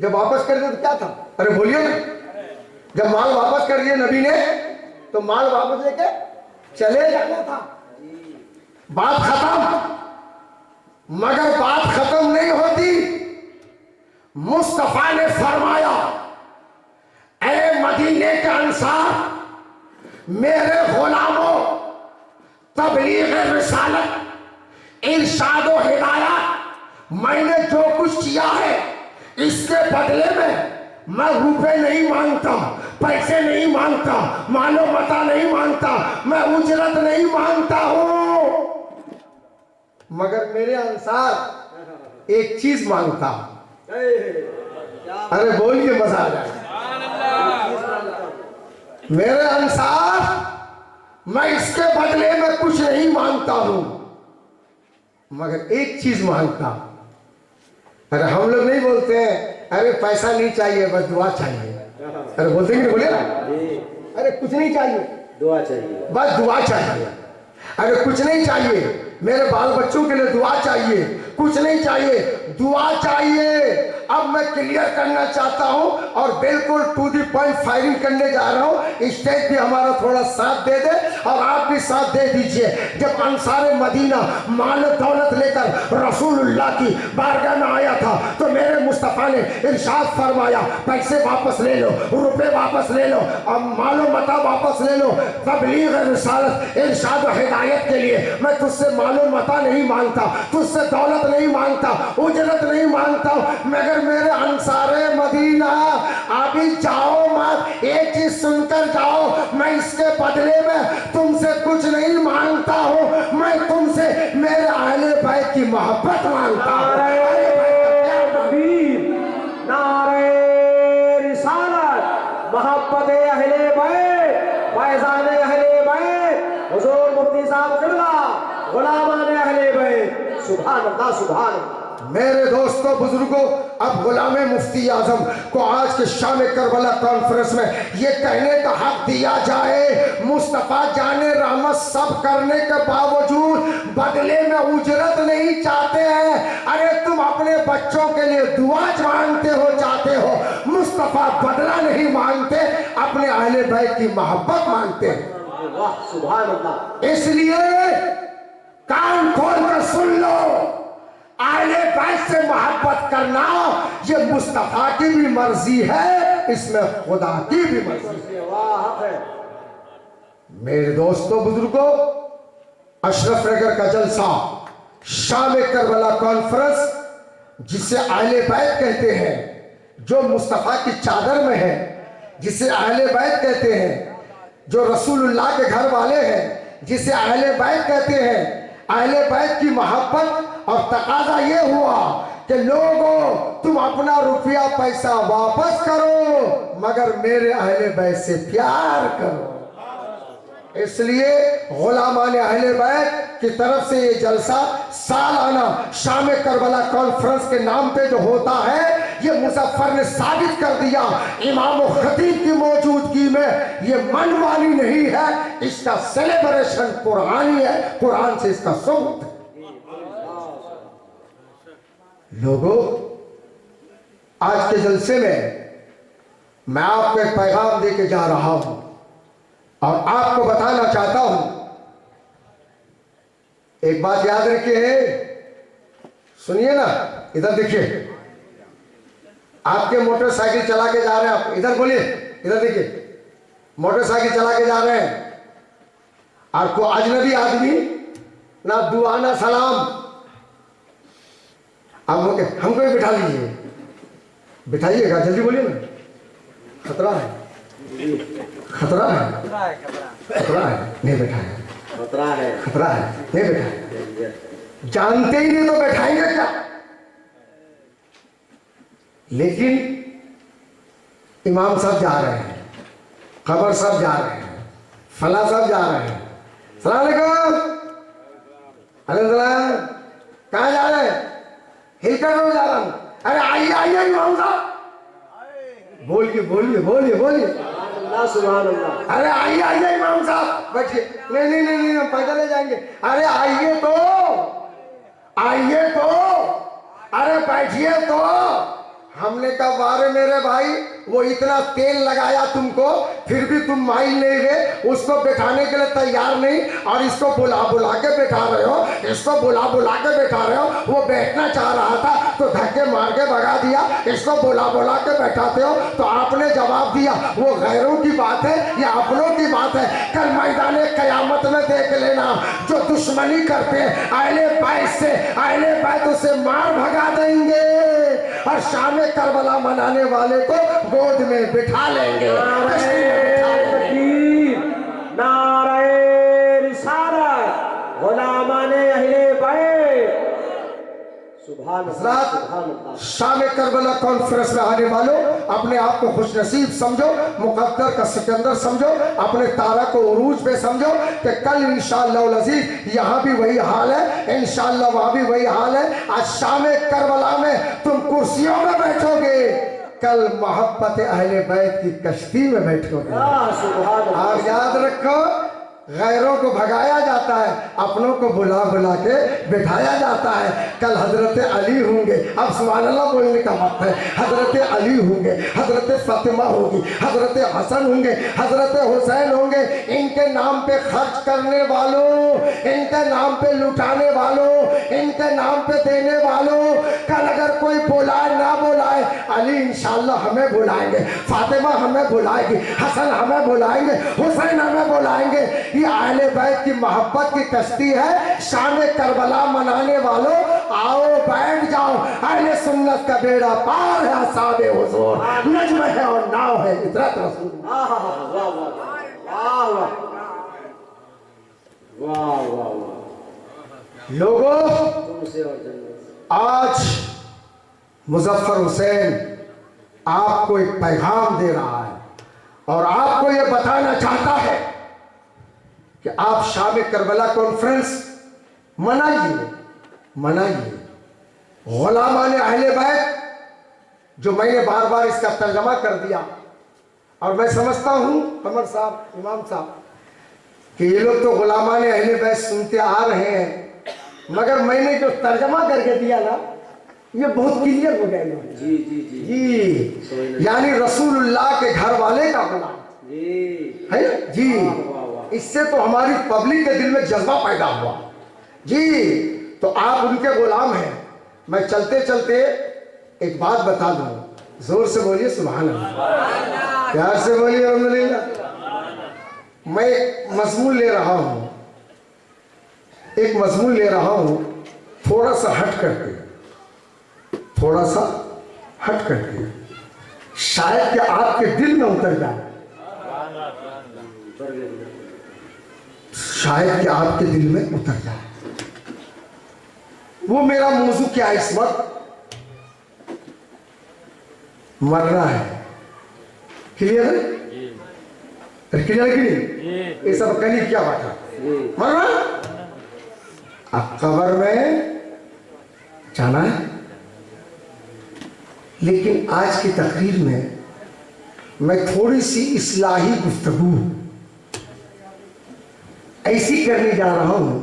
S2: जब वापस कर दिया तो क्या था? अरे बोलिए ना, जब माल वापस कर दिया नबी ने तो माल वापस लेके चले जाना था, बात खत्म। मगर बात खत्म नहीं होती। मुस्तफा ने फरमाया, ऐ मदीने के अंसार, मेरे गुलामों, तबलीग रिसालत, इरशाद व हिदायत मैंने जो कुछ किया है, इसके बदले में मैं रुपए नहीं मांगता, पैसे नहीं मांगता, मालो मता नहीं मांगता, मैं उजरत नहीं मांगता हूं। मगर मेरे अंसार एक चीज मांगता। अरे बोलिए, मजा आ जाए। मेरे अंसार, मैं इसके बदले में कुछ नहीं मांगता हूं, मगर एक चीज मांगता। अरे हम लोग नहीं बोलते हैं अरे पैसा नहीं चाहिए, बस दुआ चाहिए। अरे बोलते हैं कि बोलिए ना, अरे कुछ नहीं चाहिए,
S4: दुआ चाहिए,
S2: बस दुआ चाहिए। अरे कुछ नहीं चाहिए, मेरे बाल बच्चों के लिए दुआ चाहिए, कुछ नहीं चाहिए, दुआ चाहिए। अब मैं क्लियर करना चाहता हूं और बिल्कुल टू दी पॉइंट फायरिंग करने जा रहा हूं। स्टेज भी हमारा थोड़ा साथ दे दे और आप भी साथ दे दीजिए। जब अंसार मदीना माल दौलत लेकर रसूलुल्लाह की बारगाह में आया था तो मेरे मुस्तफ़ा ने इरशाद फरमाया, पैसे वापस ले लो, रुपए वापस ले लो, अब मालो मता वापस ले लो। तबलीग रिसालत, इरशाद व हिदायत के लिए मैं तुझसे मालो मता नहीं मांगता, तुझसे दौलत नहीं मांगता, उजरत नहीं मांगता, मगर मेरे अंसारे मदीना अभी जाओ मत, एक चीज सुनकर जाओ। मैं इसके बदले में तुमसे कुछ नहीं मांगता हूं, मैं तुमसे मेरे अहले बैत की मोहब्बत मांगता हूं।
S4: नारे रिसालत, मोहब्बत अहले बैत, फैज़ान अहले बैत, हुजूर मुफ्ती साहब किबला, गुलामान अहले बैत। सुभान अल्लाह, सुभान अल्लाह।
S2: मेरे दोस्तों बुजुर्गों, अब गुलाम मुफ्ती आजम को आज के शाम करबला कॉन्फ्रेंस में ये कहने का हक दिया जाए, मुस्तफा जाने रहमत सब करने के बावजूद बदले में उजरत नहीं चाहते हैं। अरे तुम अपने बच्चों के लिए दुआ मांगते हो, चाहते हो, मुस्तफा बदला नहीं मांगते, अपने अहले बैत की मोहब्बत मांगते हैं।
S4: वाह, सुभान अल्लाह।
S2: इसलिए कान खोल कर सुन लो, अहले बैत से मोहब्बत करना ये मुस्तफा की भी मर्जी है, इसमें खुदा की भी मर्जी है। मेरे दोस्तों बुजुर्गों, अशरफ नगर का जलसा, शाम करबला कॉन्फ्रेंस, जिसे अहले बैत कहते हैं, जो मुस्तफा की चादर में है, जिसे अहले बैत कहते हैं, जो रसूलुल्लाह के घर वाले हैं, जिसे अहले बैत कहते हैं। अहले बैत की मोहब्बत और तकाजा ये हुआ कि लोगों, तुम अपना रुपया पैसा वापस करो, मगर मेरे अहले बैत से प्यार करो। इसलिए गुलामान अहले बैत की तरफ से ये जलसा सालाना शाम करबला कॉन्फ्रेंस के नाम पे जो होता है, ये मुजफ्फर ने साबित कर दिया, इमाम और खतीब की मौजूदगी में ये मनमानी नहीं है, इसका सेलिब्रेशन कुरानी है, कुरान से इसका सबूत है। लोगों, आज के जलसे में मैं आपको एक पैगाम देके जा रहा हूं और आपको बताना चाहता हूं, एक बात याद रखिए,
S4: सुनिए ना, इधर देखिए, आपके मोटरसाइकिल चला के जा रहे हैं, आप इधर बोलिए, इधर देखिए, मोटरसाइकिल चला के जा रहे हैं, आपको अजनबी आदमी ना दुआ ना सलाम, आप हमको भी बिठा लीजिए, बिठाइएगा, जल्दी बोलिए ना, खतरा है, खतरा है, खतरा है, नहीं बैठाएगा,
S1: खतरा है,
S4: खतरा है, नहीं बैठाएगा, जानते ही नहीं तो बैठाएंगे क्या? लेकिन इमाम साहब जा रहे हैं, खबर साहब जा रहे हैं, फला साहब जा रहे हैं, सलाम अलैकुम, अलैकुम, कहाँ जा रहे हैं? हिलकर रोज जा रहा हूं। अरे आइए आइए इमाम साहब, बोलिए बोलिए बोलिए बोलिए, सुभान अल्लाह। अरे आइए आइए इमाम साहब, बैठिए, नहीं नहीं नहीं नहीं, पैदल ले जाएंगे। अरे आइए तो, आइए तो, अरे बैठिए तो। हमने कहा वारे मेरे भाई, वो इतना तेल लगाया तुमको, फिर भी तुम माइल नहीं गए, उसको बैठाने के लिए तैयार नहीं, और इसको बुला बुला के बैठा रहे हो, इसको बुला बुला के बैठा रहे हो। वो बैठना चाह रहा था तो धक्के मार के भगा दिया, इसको बुला बुला के बैठाते हो। तो आपने जवाब दिया वो गैरों की बात है या अपनों की बात है? कल मैदान कयामत में देख लेना, जो दुश्मनी करते हैं अहले बैत से, अहले बैत उसे मार भगा देंगे, और शाम करबला मनाने वाले को गोद में बिठा लेंगे, कश्ती में बिठा लेंगे। नारे रिसालत, गुलामाने अहले बैत, सुभान अल्लाह। शाम करबला कॉन्फ्रेंस में आने वालों, अपने आप को खुशनसीब समझो, मुकद्दर का सिकंदर समझो, अपने तारा को उरूज पे समझो कि कल इंशाअल्लाह अज़ीज़ यहाँ भी वही हाल है, इंशाअल्लाह वहाँ भी वही हाल है। आज शाम करबला में तुम कुर्सियों में बैठोगे, कल मोहब्बत अहले बैत की कश्ती में बैठोगे। और याद रखो, गैरों को भगाया जाता है, अपनों को बुला बुला के बिठाया जाता है। कल हजरत अली होंगे, अब सुभान अल्लाह बोलने का वक्त है, हजरत अली होंगे, हजरत फातिमा होगी, हजरत हसन होंगे, हजरत हुसैन होंगे। इनके नाम पे खर्च करने वालों, इनके नाम पे लुटाने वालों, इनके नाम पे देने वालों, कल अगर कोई बुलाए ना बुलाए, अली इंशाअल्लाह हमें बुलाएंगे, फातिमा हमें बुलाएगी, हसन हमें बुलाएंगे, हुसैन हमें बुलाएंगे। ये अहले बैत की मोहब्बत की कश्ती है। शाम करबला मनाने वालों, आओ बैठ जाओ, अहले सुन्नत का बेड़ा पार है, असाबे हुजूर नज्म है और नाव है इतरात रसूल। लोगों, आज मुजफ्फर हुसैन आपको एक पैगाम दे रहा है, और आपको यह बताना चाहता है कि आप शाम करबला कॉन्फ्रेंस मनाइए, मनाइए। गुलामाने अहले बैत, जो मैंने बार बार इसका तर्जमा कर दिया, और मैं समझता हूं कमर साहब, इमाम साहब, कि ये लोग तो गुलामाने अहले बैत सुनते आ रहे हैं, मगर मैंने जो तर्जमा करके दिया ना, ये बहुत क्लियर हो गया। जी जी जी जी, यानी रसूलुल्लाह के घर वाले का गुलाम है जी। इससे तो हमारी पब्लिक के दिल में जज्बा पैदा हुआ जी, तो आप उनके गुलाम हैं। मैं चलते चलते एक बात बता दूं, जोर से बोलिए सुभान अल्लाह, प्यार से बोलिए अल्हम्दुलिल्लाह। मैं मजमून ले रहा हूं, एक मजमून ले रहा हूं, थोड़ा सा हट करके, थोड़ा सा हट करके, शायद कि आपके दिल में उतर जाए, शायद कि आपके दिल में उतर जाए। वो मेरा मौजू क्या है इस वक्त? मरना है। क्लियर है? क्लियर कि नहीं? ये सब कहीं क्या बात है? मरना, अब कब्र में जाना है। लेकिन आज की तकरीर में मैं थोड़ी सी इस्लाही गुफ्तगू ऐसी करने जा रहा हूं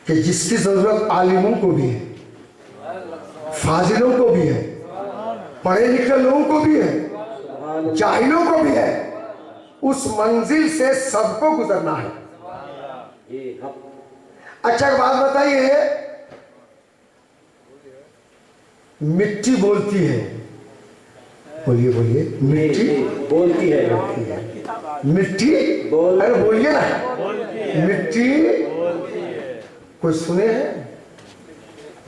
S4: कि जिसकी जरूरत आलिमों को भी है, फाजिलों को भी है, पढ़े लिखे लोगों को भी है, जाहिलों को भी है। उस मंजिल से सबको गुजरना है। अच्छा एक बात बताइए, मिट्टी बोलती है। बोलिए बोलिए, मिट्टी
S5: बोलती है।
S4: मिट्टी अरे बोलिए ना, मिट्टी कोई सुने हैं?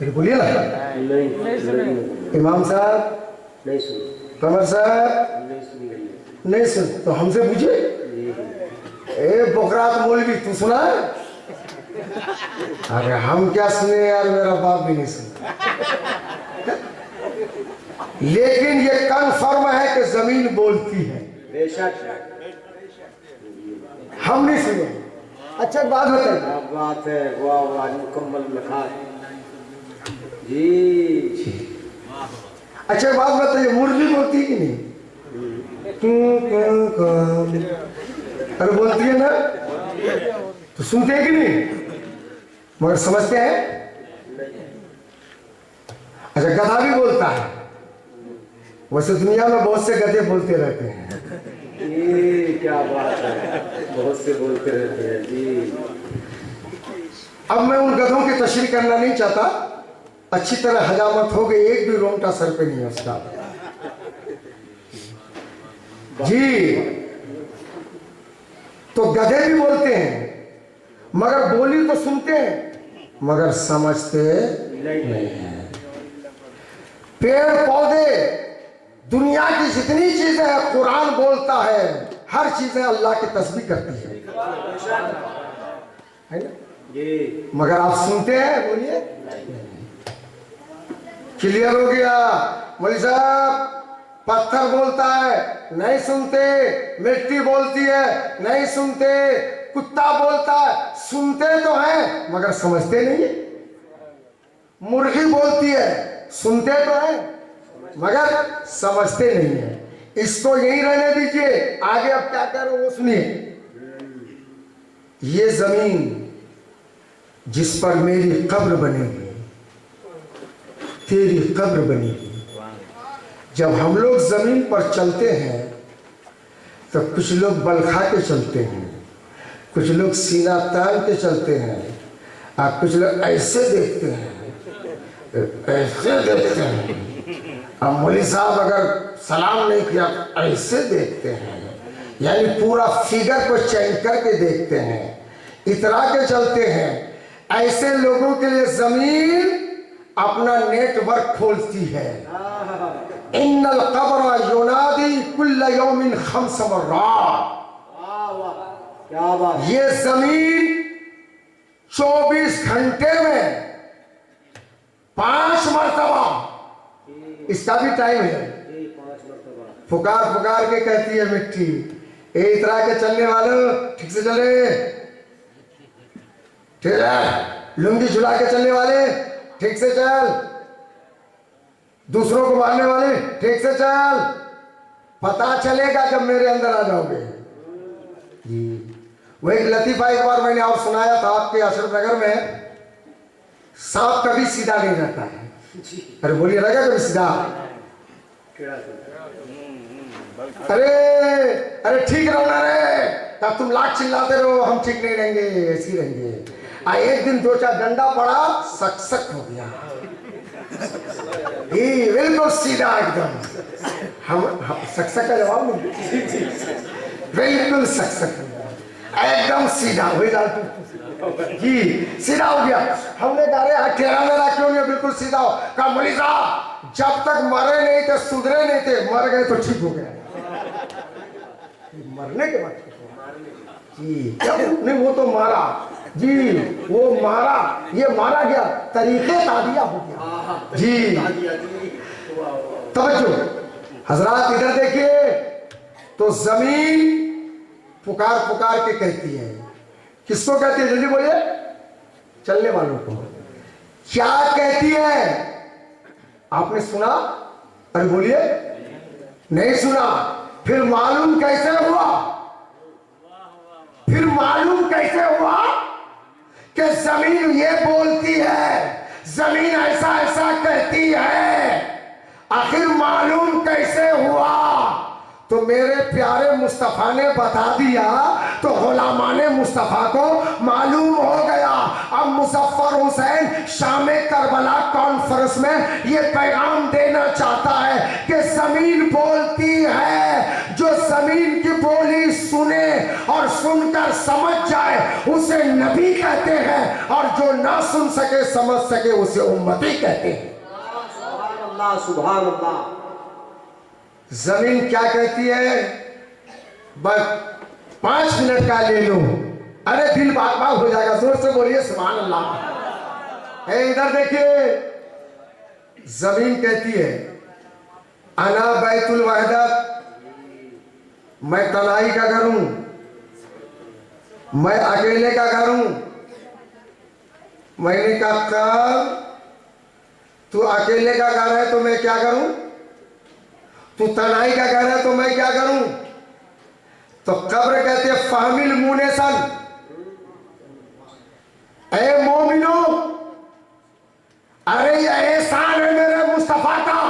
S4: अरे बोलिए ना। इमाम साहब
S5: नहीं सुनी,
S4: कमर साहब
S5: नहीं सुनी,
S4: नहीं सुन तो हमसे पूछे। ए बकरात मौलवी तू सुना है? अरे हम क्या सुने यार, मेरा बाप भी नहीं सुना। लेकिन ये कन्फर्म है कि जमीन बोलती है।
S5: बेशक।
S4: हम नहीं सुने। अच्छा बात बताइए।
S5: क्या बात है, वाह वाह, मुकम्मल लिखा जी।
S4: अच्छा बात बताइए, मुर्गी बोलती है कि नहीं? अरे बोलती है ना, तो सुनते हैं कि नहीं? मगर समझते हैं? अच्छा गधा भी बोलता है। वैसे दुनिया में बहुत से गधे बोलते रहते हैं।
S5: ये क्या बात है, बहुत से बोलते रहते हैं जी।
S4: अब मैं उन गधों की तशरीह करना नहीं चाहता, अच्छी तरह हजामत हो गई, एक भी रोंगटा सर पे नहीं है उसका जी। तो गधे भी बोलते हैं, मगर बोली तो सुनते हैं मगर समझते नहीं है। पेड़ पौधे, दुनिया की जितनी चीजें हैं, कुरान बोलता है, हर चीजें अल्लाह की तस्बीह करती है ना?
S5: जी।
S4: मगर आप सुनते हैं? बोलिए। क्लियर हो गया? मौलवी साहब पत्थर बोलता है, नहीं सुनते। मिट्टी बोलती है, नहीं सुनते। कुत्ता बोलता है, सुनते तो हैं मगर समझते नहीं है। मुर्गी बोलती है, सुनते तो हैं मगर समझते नहीं है। इसको यहीं रहने दीजिए, आगे अब क्या कह रहे हो वो सुनिए। ये जमीन जिस पर मेरी कब्र बनेगी, तेरी कब्र बनेगी। जब हम लोग जमीन पर चलते हैं तो कुछ लोग बल खा के चलते हैं, कुछ लोग सीना तान के चलते हैं, और कुछ लोग ऐसे देखते हैं, ऐसे देखते हैं। अब मौलवी साहब अगर सलाम नहीं किया ऐसे देखते हैं, यानी पूरा फिगर को चेंज करके देखते हैं, इतरा के चलते हैं। ऐसे लोगों के लिए जमीन अपना नेटवर्क खोलती है। इन्नल क़ब्र युनादी कुल्ल यौमिन खम्स मर्रात।
S5: क्या बात।
S4: ये जमीन 24 घंटे में 5 मरतबा, इसका भी टाइम है, पुकार पुकार के कहती है मिट्टी, ए इतरा के चलने वालों ठीक से चले, ठीक है। लुंगी झुला के चलने वाले ठीक से चल, दूसरों को मारने वाले ठीक से चल। पता चलेगा जब मेरे अंदर आ जाओगे जी। वो एक लतीफा एक बार मैंने और सुनाया था आपके अशरफ नगर में। सांप कभी सीधा नहीं रहता है। अरे बोलिए लगा कभी सीधा? अरे अरे ठीक रहो ना रे, तब तुम लाख चिल्लाते रहो हम ठीक नहीं रहेंगे, ऐसे ही रहेंगे। एक दिन 2-4 डंडा पड़ा, सक सक हो गया, बिल्कुल सीधा एकदम। हम सक सक का जवाब नहीं, बिल्कुल सक सक एकदम सीधा हो जी, सीधा हो गया। हमने कहा अरे टेढ़ा मेरा क्यों नहीं, बिल्कुल सीधा हो। कहा मौलवी साहब जब तक मरे नहीं थे, सुधरे नहीं थे, मर गए तो ठीक हो गया। मरने के बाद जी नहीं, वो तो मारा जी, वो मारा, ये मारा गया, तरीके तादिया हो गया जी। तवज्जो हजरात, इधर देखिए तो जमीन पुकार पुकार के कहती है। किसको कहती है? जल्दी बोलिए, चलने वालों को। क्या कहती है? आपने सुना? अरे बोलिए, नहीं सुना? फिर मालूम कैसे हुआ? फिर मालूम कैसे हुआ कि जमीन ये बोलती है, जमीन ऐसा ऐसा कहती है? आखिर मालूम कैसे हुआ? तो मेरे प्यारे मुस्तफ़ा ने बता दिया तो गुलामाने मुस्तफ़ा को मालूम हो गया। अब मुजफ्फर हुसैन शाम करबला कॉन्फ्रेंस में ये पैगाम देना चाहता है कि जमीन बोलती है, जो जमीन की बोली सुने और सुनकर समझ जाए उसे नबी कहते हैं, और जो ना सुन सके समझ सके उसे उम्मती कहते हैं।
S2: सुभान अल्लाह, सुभान अल्लाह।
S4: जमीन क्या कहती है? बस 5 मिनट का ले लो, अरे दिल बाग बाग हो जाएगा। जोर से बोलिए सुभान अल्लाह। इधर देखिए, जमीन कहती है अना बैतुल वहदत, मैं तनाई का घर हूं, मैं अकेले का घर हूं। मैंने कहा तू अकेले का घर है तो मैं क्या करूं, तू तनाई का घर है तो मैं क्या करूं। तो कब्र कहते हैं फामिल मुने सन, ए मोमिनो, अरे ये एहसान है मेरे मुस्तफा का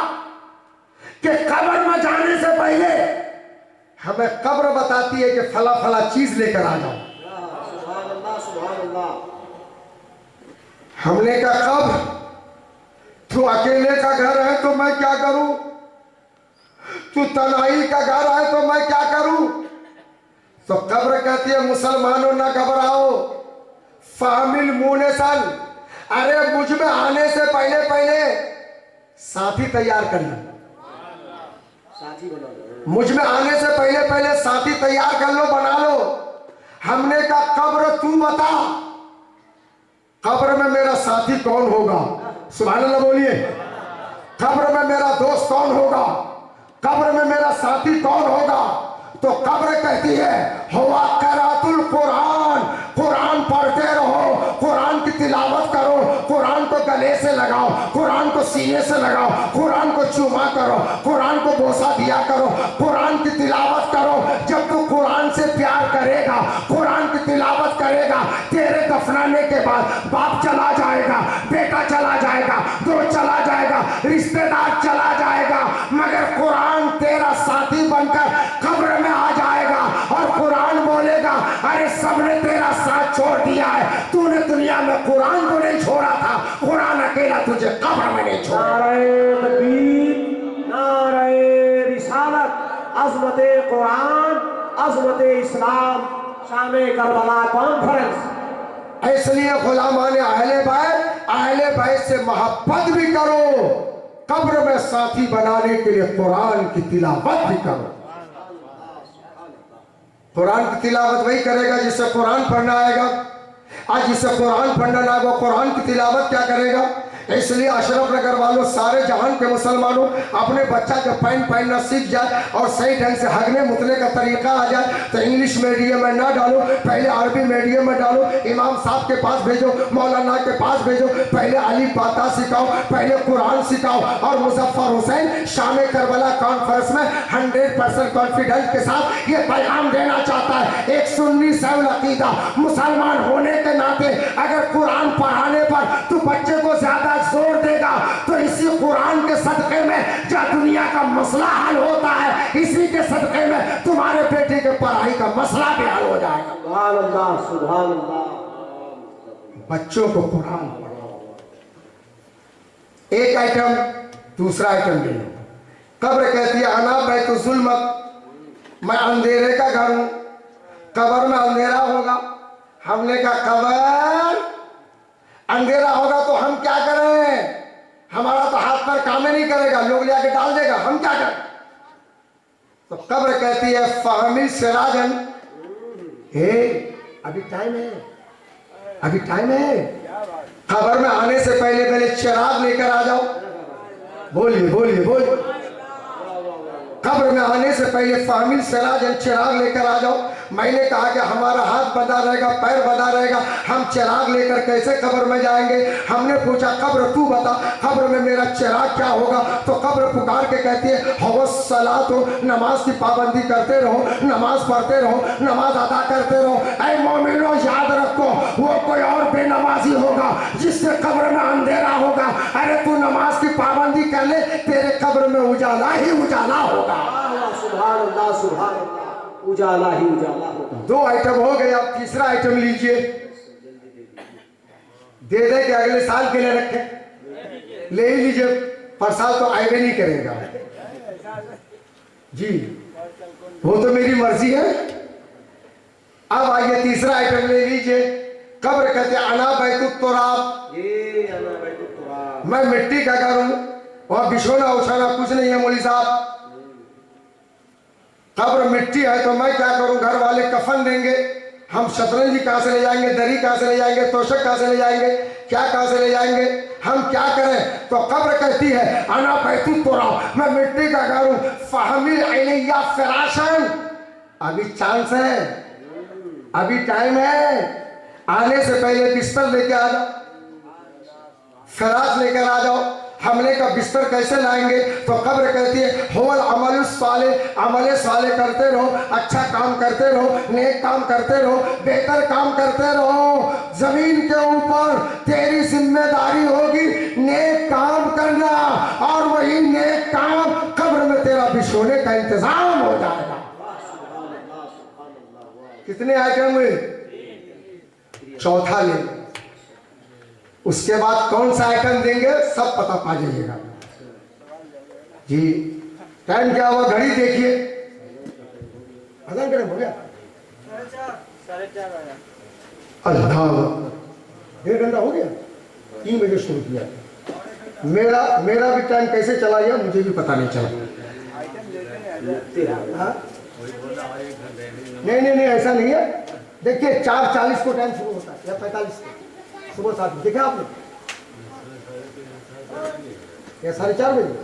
S4: कि कब्र में जाने से पहले हमें कब्र बताती है कि फला फला चीज लेकर आ जाओ।
S2: सुभान अल्लाह, सुभान अल्लाह।
S4: हमने कहा कब्र तू अकेले का घर है तो मैं क्या करूं, तू तनाई का घर है तो मैं क्या करूं। तो कब्र कहती है मुसलमानों ना घबराओ, फामिल मुनेसन, अरे मुझ में आने से पहले पहले साथी तैयार कर लो,
S2: साथी बना लो।
S4: मुझ में आने से पहले पहले साथी तैयार कर लो, बना लो। हमने कहा कब्र तू बता, कब्र में मेरा साथी कौन होगा? सुभान अल्लाह बोलिए। कब्र में मेरा दोस्त कौन होगा? कब्र में मेरा साथी कौन होगा? तो कब्र कहती है हुआ करातुल कुरान, कुरान पढ़ते रहो, कुरान की तिलावत करो, कुरान को गले से लगाओ, कुरान को सीने से लगाओ, कुरान को चूमा करो, कुरान को बोसा दिया करो, कुरान की तिलावत करो। जब तू कुरान से प्यार करेगा, कुरान की तिलावत करेगा, तेरे दफनाने के बाद बाप चला जाएगा, बेटा चला जाएगा, दोस्त चला जाएगा, रिश्तेदार चला जाएगा, मगर कुरान तेरा साथी बनकर कब्र में आ जाएगा और कुरान बोलेगा अरे सबने तेरा साथ छोड़ दिया है, तूने दुनिया में कुरान को नहीं छोड़ा था, कुरान अकेला तुझे कब्र में नहीं छोड़ा।
S2: नारे तकबीर, नारे रिसालत, अज़मते कुरान, अज़मते इस्लाम, शामे करबला कॉन्फ्रेंस।
S4: इसलिए गुलामाने अहले बैत से मोहब्बत भी करो, कब्र में साथी बनाने के लिए कुरान की तिलावत भी करो। कुरान की तिलावत वही करेगा जिससे कुरान पढ़ना आएगा, आज जिससे कुरान पढ़ना ना वो कुरान की तिलावत क्या करेगा। इसलिए अशरफ नगर वालों, सारे जहान के मुसलमानों, अपने बच्चा जब पैंट पहनना सीख जाए और सही ढंग से हगने मुतने का तरीका आ जाए तो इंग्लिश मीडियम में ना डालो, पहले अरबी मीडियम में डालो, इमाम साहब के पास भेजो, मौलाना के पास भेजो, पहले अलीफ बाता सिखाओ, पहले कुरान सिखाओ। और मुजफ्फर हुसैन शाम करबला कॉन्फ्रेंस में 100% कॉन्फिडेंस के साथ ये पैगाम देना चाहता है, एक सुन्नी सैल अकीदा मुसलमान होने के नाते अगर कुरान पढ़ाने पर तू बच्चे को ज्यादा जोर देगा तो इसी कुरान के सदके में जो दुनिया का मसला हल होता है, इसी के सदके में तुम्हारे बेटे के पढ़ाई का मसला भी हल हो जाएगा।
S2: सुभान अल्लाह, सुभान अल्लाह।
S4: बच्चों को कुरान पढ़ाओ। एक आइटम, दूसरा आइटम ले लो। कब्र कहती है अना बैतु जुल्मत, मैं अंधेरे का घर हूं, कब्र में अंधेरा होगा। हमने कहा कब्र अंधेरा होगा तो हम क्या करें, हमारा तो हाथ पर काम नहीं करेगा, लोग ले आके डाल देगा, हम क्या करें। तो कब्र कहती है फाहमिल सिराजन, हे अभी टाइम है, अभी टाइम है, कब्र में आने से पहले पहले चिराग लेकर आ जाओ। बोलिए बोलिए बोलिए। कब्र में आने से पहले फाहमिल सिराजन, चिराग लेकर आ जाओ। मैंने कहा कि हमारा हाथ बंधा रहेगा, पैर बंधा रहेगा, हम चिराग लेकर कैसे कब्र में जाएंगे। हमने पूछा कब्र तू बता, कब्र में मेरा चिराग क्या होगा। तो कब्र पुकार के कहती है हवस सलात हो, नमाज की पाबंदी करते रहो, नमाज पढ़ते रहो, नमाज अदा करते रहो। ऐ मोमिनो याद रखो, वो कोई और बेनमाजी होगा जिससे कब्र में अंधेरा होगा। अरे तू नमाज की पाबंदी कर ले, तेरे कब्र में उजाला ही उजाला होगा। सुभान अल्लाह सुभान अल्लाह, उजाला ही उजाला होगा। 2 आइटम हो गए, अब तीसरा आइटम लीजिए। दे दे के अगले साल के लिए रखे, ले ही लीजिए, पर साल तो आएगा नहीं करेगा जी, वो तो मेरी मर्जी है। अब आइए तीसरा आइटम ले लीजिए। कब्र कहते अना बैतुत तुराब,
S5: ये अना बैतुत तुराब,
S4: मैं मिट्टी का घर हूं, वहां बिछोना उछाना कुछ नहीं है मौली साहब। कब्र मिट्टी है तो मैं क्या करूं, घर वाले कफन देंगे, हम शतरंज कहां से ले जाएंगे, दरी कहां से ले जाएंगे, तोशक कहां से ले जाएंगे, क्या कहां से ले जाएंगे, हम क्या करें। तो कब्र कहती है अना बैतुत तुराब, मैं मिट्टी का घर हूं, फहमिल अलैया फिराशन, अभी चांस है, अभी टाइम है, आने से पहले बिस्तर लेके आ जाओ, फिराश लेकर आ जाओ। हमले का बिस्तर कैसे लाएंगे, तो कब्र कहती है होल अमल साले, अमल साले करते रहो, अच्छा काम करते रहो, नेक काम करते रहो, बेहतर काम करते रहो। जमीन के ऊपर तेरी जिम्मेदारी होगी नेक काम करना, और वही नेक काम कब्र में तेरा बिछोने का इंतजाम हो जाएगा। कितने आइटम हुए, चौथा ले। उसके बाद कौन सा आइटम देंगे सब पता पा जाइएगा जी। टाइम क्या हुआ, घड़ी देखिए, अजान करे हो गया,
S5: 4:30
S4: अल्लाह, 1.5 घंटा हो गया, 3 बजे शुरू किया। मेरा भी टाइम कैसे चला गया मुझे भी पता नहीं चला। हाँ? नहीं ऐसा नहीं है, देखिए 4:40 को टाइम शुरू होता है या 45 को, सुबह 7 बजे देखा आपने या 4:30 बजे।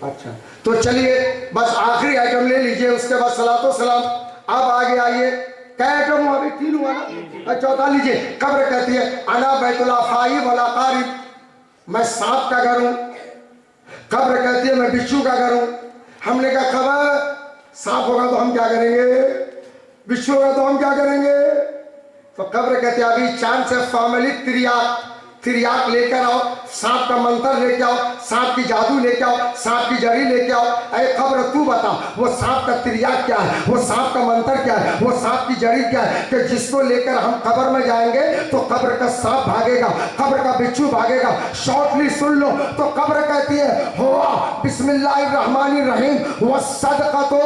S4: अच्छा तो चलिए बस आखिरी आइटम ले लीजिए, उसके बाद सलातो सलाम। अब आगे आइए, क्या आइटम हुआ, अभी 3 हुआ ना, चौथा लीजिए। कब्र कहती है अना बैतुल अफाई वला कारिब, मैं सांप का घर हूं। कब्र कहती है मैं बिच्छू का घर हूं। हमने कहा खबर सांप होगा तो हम क्या करेंगे, बिच्छू होगा तो हम क्या करेंगे। तो कब्र कहते हैं अभी चांद से फैमिली तिरियाक लेकर आओ, सांप का मंत्र लेके आओ, सांप की जादू लेके आओ, सांप की जड़ी लेके आओ। अरे कब्र तू बता वो सांप का तिरियाक क्या है, वो सांप का मंत्र क्या है, वो सांप की जड़ी क्या है, कि जिसको लेकर हम कब्र में जाएंगे तो कब्र का सांप भागेगा, कब्र का बिच्छू भागेगा। शॉर्टली सुन लो, तो कब्र कहती है हुआ बिस्मिल्लाहिर्रहमानिर्रहीम व सदक़तो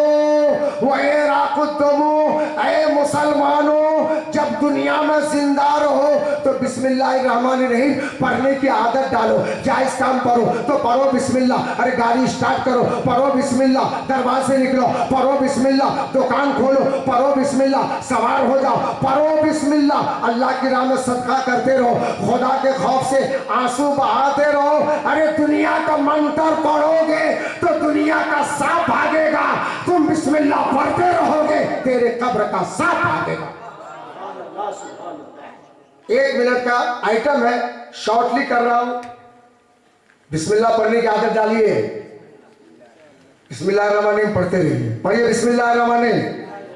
S4: व इराक़ुद्दमु। ऐ मुसलमानों, जब दुनिया में जिंदा रहो तो बिस्मिल्लाहिर्रहमानिर्रहीम पढ़ने की आदत डालो। जायज काम करो तो पढ़ो बिस्मिल्लाह, अरे गाड़ी स्टार्ट करो पढ़ो बिस्मिल्लाह, दरवाजे निकलो पढ़ो बिस्मिल्लाह, दुकान खोलो पढ़ो बिस्मिल्लाह, सवार हो जाओ पढ़ो बिस्मिल्लाह। अल्लाह की राह में सदका करते रहो, खुदा के खौफ से आंसू बहाते रहो। अरे दुनिया का मंत्र पढ़ोगे तो दुनिया का सांप भागेगा, तुम बिस्मिल्लाह पढ़ते रहोगे तेरे कब्र का सांप भागेगा। 1 मिनट का आइटम है, शॉर्टली कर रहा हूं। बिस्मिल्लाह पढ़ने की आदत डालिए, बिस्मिल्लाहिर्रहमानिर्रहीम पढ़ते रहिए, पढ़िए बिस्मिल्लाहिर्रहमानिर्रहीम।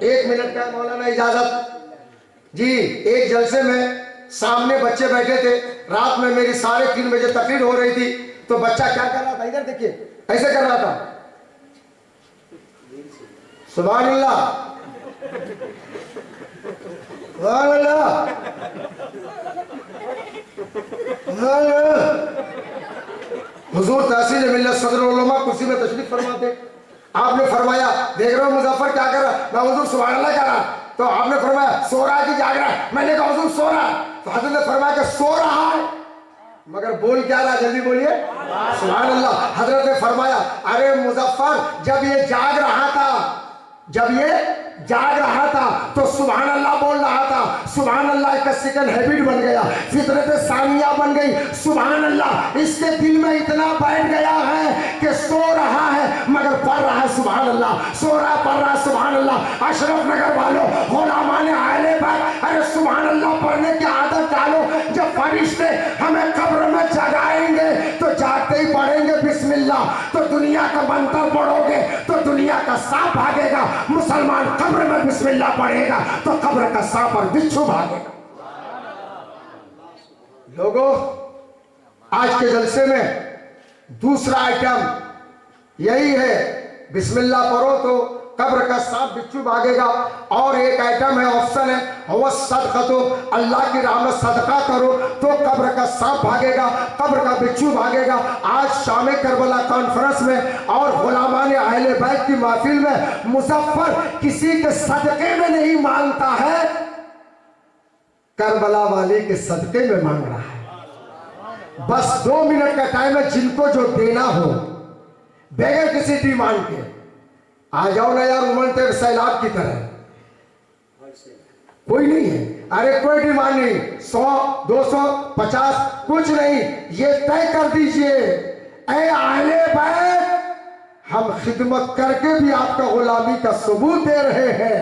S4: 1 मिनट का मौलाना इजाजत जी। एक जलसे में सामने बच्चे बैठे थे, रात में मेरी 3:30 बजे तकरीर हो रही थी, तो बच्चा क्या कर रहा था, इधर देखिए ऐसे कर रहा था, सुभान अल्लाह सुभान अल्लाह सुभान अल्लाह। हुजूर तहसील मिल्लत सदर उलमा कुर्सी में तशरीफ फरमाते, आपने फरमाया देख रहे हो मुजफ्फर क्या कर रहा, मैं हुजूर सुभान अल्लाह कह रहा, तो आपने फरमाया सो रहा है कि जाग रहा है, मैंने कहा हुजूर सो रहा है, तो हजरत ने फरमाया कि सो रहा है, मगर बोल क्या रहा, जल्दी बोलिए सुभान अल्लाह। हजरत ने फरमाया अरे मुजफ्फर जब ये जाग रहा था, जब ये जाग रहा था तो सुभान अल्लाह बोल रहा था, सुभान अल्लाह का सेकंड हैबिट बन गया, फितरत सानिया बन गई। सुभान अल्लाह इसके दिल में इतना बैठ गया है कि सो रहा है मगर पढ़ रहा है सुभान अल्लाह, सो रहा पढ़ रहा सुभान अल्लाह। अशरफ नगर वालों, गुलामान आले पर, अरे सुभान अल्लाह पढ़ने की आदत डालो। जब फरिश्ते हमें कब्र में जगाएंगे तो जागते ही पढ़ेंगे बिस्मिल्लाह, तो दुनिया का मंत्र पढ़ोगे तो दुनिया का सांप भागेगा। मुसलमान कब्र में बिस्मिल्लाह पढ़ेगा तो कब्र का सांप और बिच्छू भागेगा। लोगों आज के जलसे में दूसरा आइटम यही है, बिस्मिल्लाह पढ़ो तो कब्र का सांप बिच्छू भागेगा। और एक आइटम है, ऑप्शन है, वह सदका, तो अल्लाह की राह में सदका करो तो कब्र का सांप भागेगा, कब्र का बिच्छू भागेगा। आज शाम करबला कॉन्फ्रेंस में और गुलामान अहले बैत की महफिल में मुजफ्फर किसी के सदके में नहीं मांगता है, करबला वाले के सदके में मांग रहा है। बस 2 मिनट का टाइम है, जिनको जो देना हो बगैर किसी डिमांड के आ जाओ ना यार, उमड़ते सैलाब की तरह, कोई नहीं है। अरे कोई डिमांड नहीं, 100, 200, 50 कुछ नहीं, ये तय कर दीजिए ऐ अहले बैत, हम खिदमत करके भी आपका गुलामी का सबूत दे रहे हैं,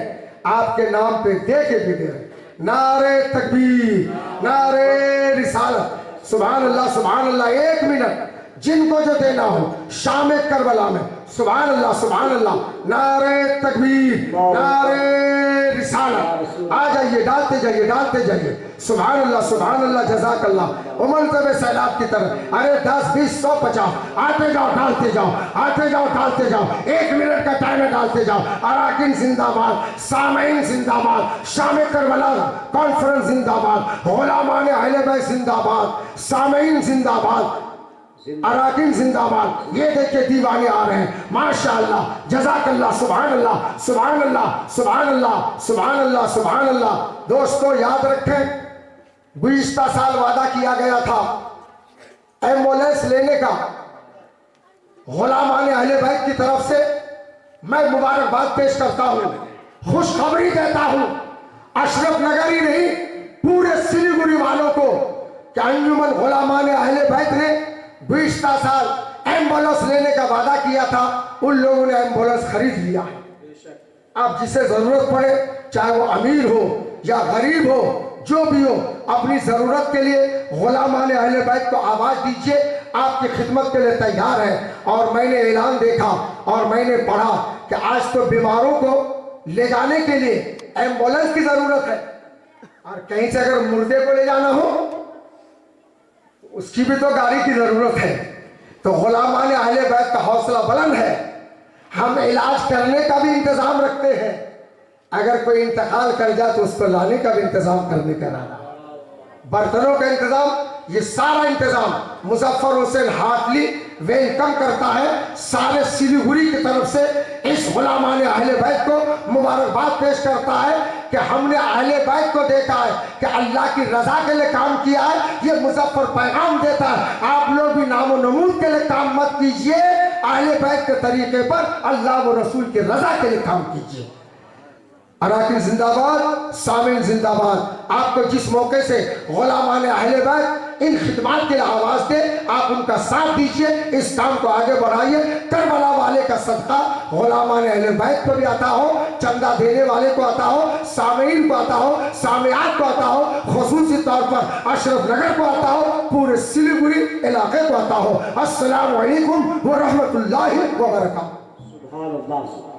S4: आपके नाम पे दे के भी दे रहे। नारे तकबीर, नारे रिसालत, सुभान अल्लाह सुभान अल्लाह। 1 मिनट, जिनको जो देना हो शाम करबला में, सुभान अल्लाह सुभान अल्लाह, नारे तकबीर, नारे रिसालत, आ जाइए, डालते जाइए, डालते जाइए, सुभान अल्लाह, जज़ाक अल्लाह। उमर तब सैलाब की तरह, अरे 10, 20, 100, 50 आते जाओ, डालते जाओ, आते जाओ, डालते जाओ। 1 मिनट का टाइम है, डालते जाओ। अराकिन जिंदाबाद, सामईन जिंदाबाद, शाम करबला कॉन्फ्रेंस जिंदाबाद, गुलामान अहले बैत जिंदाबाद, सामईन जिंदाबाद, अराकिन जिंदाबाद। ये देखिए दीवाने आ रहे हैं, माशाअल्लाह, जज़ाकल्लाह, सुभान अल्लाह सुभान अल्लाह सुभान अल्लाह सुभान अल्लाह सुभान अल्लाह। दोस्तों याद रखें, 20 साल वादा किया गया था एम्बुलेंस लेने का गुलामान अहले बैत की तरफ से। मैं मुबारकबाद पेश करता हूं, खुशखबरी देता हूं अशरफ नगर ही नहीं, पूरे सिलीगुड़ी वालों को कि अंजुमन गुलामान अहले बैत ने 20 साल एम्बुलेंस लेने का वादा किया था, उन लोगों ने एम्बुलेंस खरीद लिया। अब जिसे जरूरत पड़े, चाहे वो अमीर हो या गरीब हो, जो भी हो, अपनी जरूरत के लिए गुलामान अहले बैत को आवाज दीजिए, आपकी खिदमत के लिए तैयार है। और मैंने ऐलान देखा और मैंने पढ़ा कि आज तो बीमारों को ले जाने के लिए एम्बुलेंस की जरूरत है, और कहीं से अगर मुर्दे को ले जाना हो उसकी भी तो गाड़ी की जरूरत है। तो गुलामान अहले बैत का हौसला बुलंद है, हम इलाज करने का भी इंतजाम रखते हैं, अगर कोई इंतकाल कर जाए तो उसको लाने का भी इंतजाम करने का रहा, बर्तनों का इंतजाम, ये सारा इंतजाम मुजफ्फर हुसैन हाटली वेलकम करता है। सारे सिलीगुड़ी की तरफ से इस गुलामान अहले बैत को मुबारकबाद पेश करता है कि हमने अहले बैत को देखा है कि अल्लाह की रजा के लिए काम किया है। ये मुजफ्फर पैगाम देता है, आप लोग भी नामो नमूद के लिए काम मत कीजिए, अहले बैत के तरीके पर अल्लाह व रसूल की रजा के लिए काम कीजिए। अराकिन जिंदाबाद, सामिन जिंदाबाद। आपको जिस मौके से गुलामान अहले बैत इन खिदमात के लिए आवाज दे, आप उनका साथ दीजिए, इस काम को आगे बढ़ाइए। करबला वाले का सदका गुलामान अहले बैत को भी आता हो, चंदा देने वाले को आता हो, सामीन को आता हो, सामियात को आता हो, खुसूसी तौर पर अशरफ नगर को आता हो, पूरे सिलीगुड़ी इलाके को आता हो। अस्सलामु अलैकुम व रहमतुल्लाहि व बरकातहू।
S5: सुभान अल्लाह।